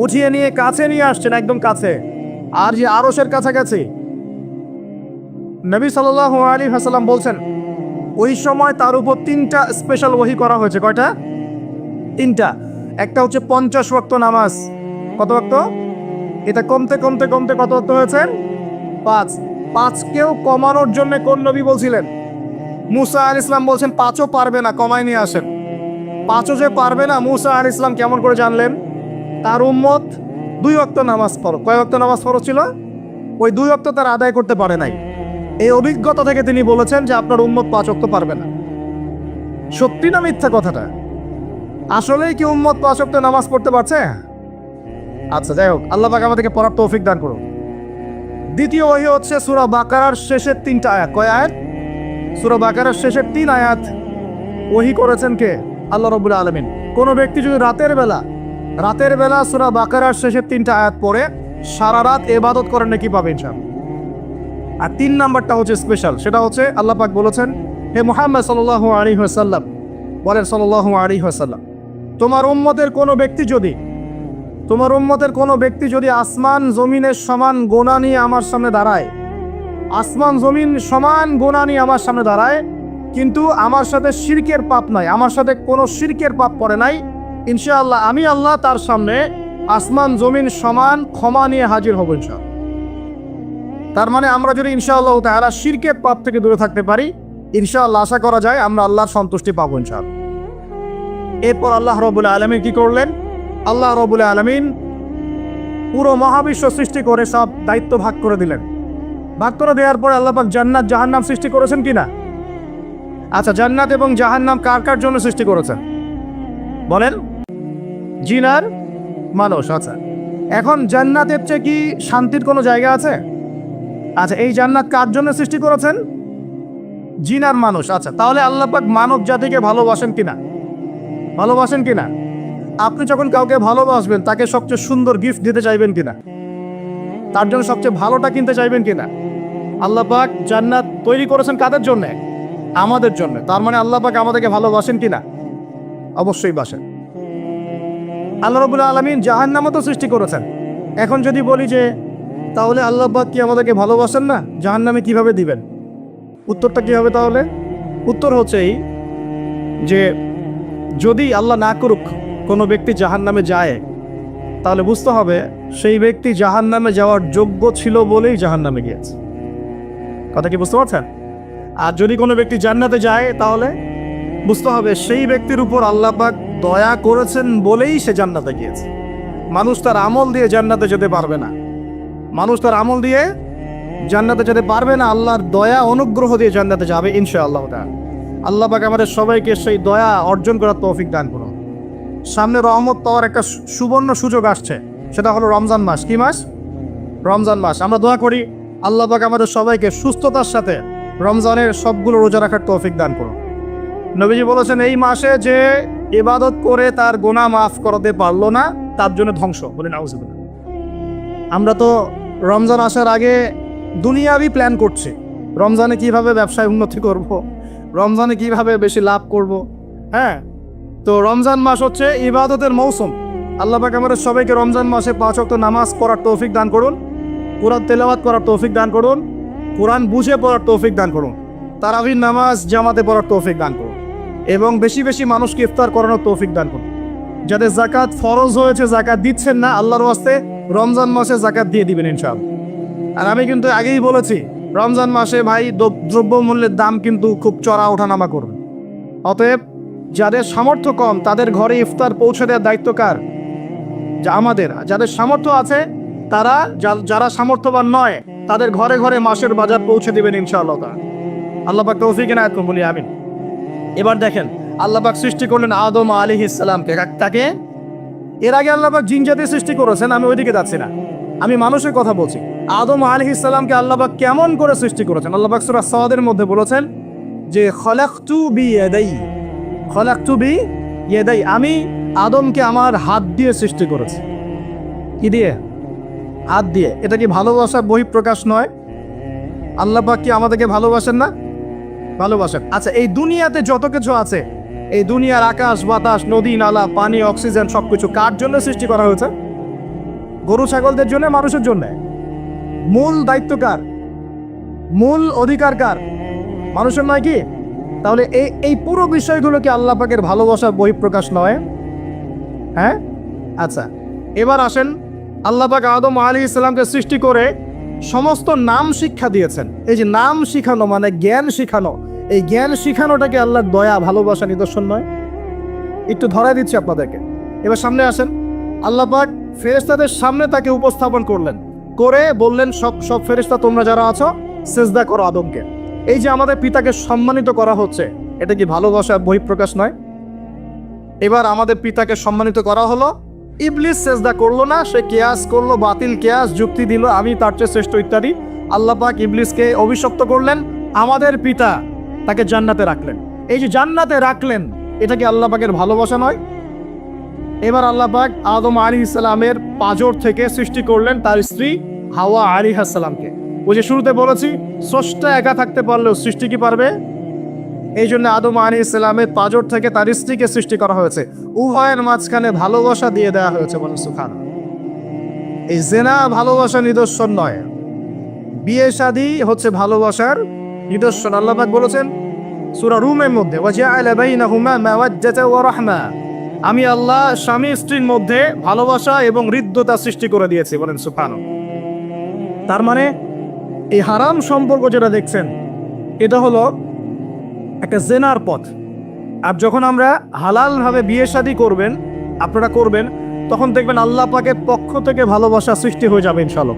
উঠিয়ে নিয়ে কাছে নিয়ে আসছেন, একদম কাছে, আর যে আরশের কাছাকাছি। নবী সাল্লাল্লাহু আলাইহি ওয়াসাল্লাম বলছেন ওই সময় তার উপর 3টা স্পেশাল ওহী করা হয়েছে। কয়টা? 3টা। একটা হচ্ছে 50 ওয়াক্ত নামাজ। কত ওয়াক্ত? এটা কমতে কমতে কমতে কত ওয়াক্ত হয়েছে? 5। 5কেও কমানোর জন্য কোন নবী বলছিলেন? মুসা আলাইহিস সালাম বলছেন 5ও পারবে না, কমায় নিয়ে আসেন। 5ও যে পারবে না, মুসা আলাইহিস সালাম কেমন করে জানলেন? তার উম্মত 2 ওয়াক্ত নামাজ পড়ো। কয় ওয়াক্ত নামাজ পড়ো ছিল? ওই 2 ওয়াক্ত তার আদায় করতে পারে নাই। এই অভিজ্ঞতা থেকে তিনি বলেছেন যে আপনার উম্মত 5 ওয়াক্ত পারবে না। সত্যি না মিথ্যা কথাটা? আসলেই কি উম্মত 5 ওয়াক্ত নামাজ পড়তে পারছে? আচ্ছা, যাই হোক, আল্লাহ পাক আমাদেরকে পড়ার তৌফিক দান করুন। দ্বিতীয় ওহী হচ্ছে সূরা বাকারার শেষের 3টা আয়াত। কয় আয়াত? সূরা বাকারার শেষের 3 আয়াত ওহী করেছেন কে? আল্লাহ রাব্বুল আলামিন। কোনো ব্যক্তি যদি রাতের বেলা সূরা বাকারার শেষের 3টা আয়াত পড়ে সারা রাত ইবাদত করেন নাকি পাবে ইনশাআল্লাহ। আর 3 নাম্বারটা হচ্ছে স্পেশাল, সেটা হচ্ছে আল্লাহ পাক বলেছেন, হে মুহাম্মদ সাল্লাল্লাহু আলাইহি ওয়াসাল্লাম, বলেন সাল্লাল্লাহু আলাইহি ওয়াসাল্লাম, তোমার উম্মতের কোনো ব্যক্তি যদি আসমান জমিনের সমান গোনা নিয়ে আমার সামনে দাঁড়ায়, আসমান জমিন সমান গোনা নিয়ে আমার সামনে দাঁড়ায়, কিন্তু আমার সাথে শিরকের পাপ নাই, আমার সাথে কোনো শিরকের পাপ করে নাই, ইনশাআল্লাহ আমি আল্লাহ তার সামনে আসমান জমিন সমান ক্ষমা নিয়ে হাজির হব ইনশাআল্লাহ। তার মানে আমরা যদি ইনশাআল্লাহ তাআলা শিরকের পাপ থেকে দূরে থাকতে পারি, ইনশাআল্লাহ আশা করা যায় আমরা আল্লাহর সন্তুষ্টি পাবো ইনশাআল্লাহ। এরপর আল্লাহ রাব্বুল আলামিন কি করলেন? আল্লাহ রাব্বুল আলামিন পুরো মহাবিশ্ব সৃষ্টি করে সব দায়িত্ব ভাগ করে দিলেন। ভাগ করে দেওয়ার পরে আল্লাহ পাক জান্নাত জাহান্নাম সৃষ্টি করেছেন কিনা? আচ্ছা, জান্নাত এবং জাহান্নাম কার কার জন্য সৃষ্টি করেছেন বলেন? জিন আর মানুষ। আচ্ছা, এখন জান্নাতের চেয়ে কি শান্তির কোনো জায়গা আছে? আচ্ছা, এই জান্নাত কার জন্য সৃষ্টি করেছেন? জিন আর মানুষ। আচ্ছা, তাহলে আল্লাহ পাক মানব জাতিকে ভালোবাসেন কিনা? ভালোবাসেন কিনা? আপনি যখন কাউকে ভালোবাসবেন তাকে সবচেয়ে সুন্দর গিফট দিতে চাইবেন কিনা? তার জন্য সবচেয়ে ভালোটা কিনতে চাইবেন কিনা? আল্লাহ পাক জান্নাত তৈরি করেছেন কাদের জন্য? আমাদের জন্য। তার মানে আল্লাহ পাক আমাদেরকে ভালোবাসেন কিনা? অবশ্যই বাসেন। আল্লাহ রাব্বুল আলামিন জাহান্নামও তো সৃষ্টি করেছেন। এখন যদি বলি যে তাহলে আল্লাহ পাক কি আমাদেরকে ভালোবাসেন না, জাহান্নামে কিভাবে দিবেন? উত্তরটা কি হবে তাহলে? উত্তর হচ্ছে এই যে যদি আল্লাহ না করুক কোনো ব্যক্তি জাহান্নামে যায়, তাহলে বুঝতে হবে সেই ব্যক্তি জাহান্নামে যাওয়ার যোগ্য ছিল বলেই জাহান্নামে গিয়েছে। কথা কি বুঝতে পারছেন? আর যদি কোনো ব্যক্তি জান্নাতে যায় তাহলে বুঝতে হবে সেই ব্যক্তির উপর আল্লাহ পাক দয়া করেছেন বলেই সে জান্নাতে গিয়েছে। মানুষ তার আমল দিয়ে জান্নাতে যেতে পারবে না, আল্লাহর দয়া অনুগ্রহ দিয়ে জান্নাতে যাবে ইনশাআল্লাহ তাআলা। আল্লাহ পাক আমাদের সবাইকে সেই দয়া অর্জন করার তৌফিক দান করুন। সামনে রহমত পাওয়ার একটা সুবর্ণ সুযোগ আসছে, সেটা হলো রমজান মাস। কি মাস? রমজান মাস। আমরা দোয়া করি আল্লাহ পাক আমাদের সবাইকে সুস্থতার সাথে রমজানের সবগুলো রোজা রাখার তৌফিক দান করুন। নবীজি বলেছেন এই মাসে যে ইবাদত করে তার গুনাহ মাফ করতে পারলো না তার জন্য ধ্বংস। বলেন আউযুবিল্লাহ। আমরা তো রমজান আসার আগে দুনিয়াবি প্ল্যান করছি, রমজানে কিভাবে ব্যবসায় উন্নতি করব, রমজানে কিভাবে বেশি লাভ করব। হ্যাঁ, তো রমজান মাস হচ্ছে ইবাদতের মৌসুম। আল্লাহ পাক আমাদের সবাইকে রমজান মাসে 5 ওয়াক্ত নামাজ পড়ার তৌফিক দান করুন, কোরআন তেলাওয়াত করার তৌফিক দান করুন, কোরআন বুঝে পড়ার তৌফিক দান করুন, তারাবির নামাজ জামাতে পড়ার তৌফিক দান করুন, এবং বেশি বেশি মানুষকে ইফতার করানোর তৌফিক দান করুন। যাদের যাকাত ফরজ হয়েছে জাকাত দিচ্ছেন না, আল্লাহর ওয়াস্তে রমজান মাসে জাকাত দিয়ে দিবেন ইনশাআল্লাহ। আর আমি কিন্তু আগেই বলেছি, রমজান মাসে ভাই দ্রব্যমূল্যের দাম কিন্তু খুব চড়া ওঠানামা করবে। অতএব যাদের সামর্থ্য কম তাদের ঘরে ইফতার পৌঁছে দেওয়ার দায়িত্ব কার? যা আমাদের। যাদের সামর্থ্য আছে তারা, যারা সামর্থ্যবান নয় তাদের ঘরে ঘরে মাসের বাজার পৌঁছে দিবেন ইনশাআল্লাহ। আল্লাহ পাক তৌফিক এনায়েত করুন, বলি আমিন। এবার দেখেন, আল্লাহ পাক সৃষ্টি করলেন আদম আলাইহিস সালামকে। তাকে এর আগে আল্লাহ পাক জিন জাতি সৃষ্টি করেছেন, আমি ওইদিকে যাচ্ছি না, আমি মানুষের কথা বলছি। আদম আলাইহিস সালামকে আল্লাহ পাক কেমন করে সৃষ্টি করেছেন? আল্লাহ পাক সূরা সাদের মধ্যে বলেছেন যে খলাকতু বিয়াদাই, খলাকতু বিয়াদাই, আমি আদমকে আমার হাত দিয়ে সৃষ্টি করেছি। কি দিয়ে? হাত দিয়ে। এটা কি ভালোবাসার বহিঃপ্রকাশ নয়? আল্লাহ পাক কি আমাদেরকে ভালোবাসেন না? ভালোবাসেন। আচ্ছা, এই দুনিয়াতে যত কিছু আছে, এই দুনিয়ার আকাশ বাতাস নদী নালা পানি অক্সিজেন সবকিছু কার জন্য সৃষ্টি করা হয়েছে? গরু ছাগলদের জন্য, মানুষের জন্য। মূল দায়িত্ব কার? মূল অধিকার কার? মানুষের নয় কি? তাহলে এই পুরো বিষয়গুলো কি আল্লাহ পাকের ভালোবাসার বহিঃপ্রকাশ নয়? হ্যাঁ। আচ্ছা, এবার আসেন, আল্লাহ পাক আদম আলাইহিস সালামকে সৃষ্টি করে সমস্ত নাম শিক্ষা দিয়েছেন। এই যে নাম শিখানো মানে জ্ঞান শিখানো, এই জ্ঞান শিখানোটাকে আল্লাহর দয়া ভালোবাসা নিদর্শন নয়? একটু ধরাই দিচ্ছি আপনাদেরকে। এবার সামনে আসেন, আল্লাহ পাক ফেরেশতাদের সামনে তাকে উপস্থাপন করলেন, করে বললেন সব ফেরেশতা তোমরা যারা আছো সিজদা করো আদমকে। এই যে আমাদের পিতাকে সম্মানিত করা হচ্ছে, এটা কি ভালোবাসার বহিঃপ্রকাশ নয়? এবার আমাদের পিতাকে সম্মানিত করা হলো, ইবলিস সিজদা করলো না, সে কিয়াস করলো, বাতিল কিয়াস যুক্তি দিল আমি তার চেয়ে শ্রেষ্ঠ ইত্যাদি। আল্লাহ পাক ইবলিসকে অভিশপ্ত করলেন, আমাদের পিতা তাকে জান্নাতে রাখলেন। এই যে জান্নাতে রাখলেন, এটা কি আল্লাহ পাকের ভালোবাসা নয়? এবার আল্লাহ পাক আদম আলাইহিস সালামের পাঁজর থেকে সৃষ্টি করলেন তার স্ত্রী হাওয়া আলাইহিস সালামকে। ওই যে শুরুতে বলেছি, স্রষ্টা একা থাকতে পারলেও সৃষ্টি কি পারবে? এই জন্য আদম আলাইহিস সালামের পাঁজর থেকে তার স্ত্রীকে সৃষ্টি করা হয়েছে, উভয়ের মাঝখানে ভালোবাসা দিয়ে দেওয়া হয়েছে। বলেন সুবহানাল্লাহ। এই জিনা ভালোবাসার নিদর্শন নয়, বিয়ে শাদী হচ্ছে ভালোবাসার নিদর্শন। আল্লাহ পাক বলেছেন সূরা রুমের মধ্যে, ওয়াজআলা বাইনাহুমা মাওয়াজ্জাতা ওয়া রাহমা, আমি আল্লাহ স্বামী স্ত্রীর মধ্যে ভালোবাসা এবং হৃদ্যতা সৃষ্টি করে দিয়েছি। বলেন সুবহানাল্লাহ। তার মানে এই হারাম সম্পর্ক যেটা দেখছেন, এটা হলো একটা জেনার পথ। আর যখন আমরা হালালভাবে বিয়ে শাদী করবেন, আপনারা করবেন, তখন দেখবেন আল্লাহ পাকের পক্ষ থেকে ভালোবাসা সৃষ্টি হয়ে যাবে ইনশাআল্লাহ।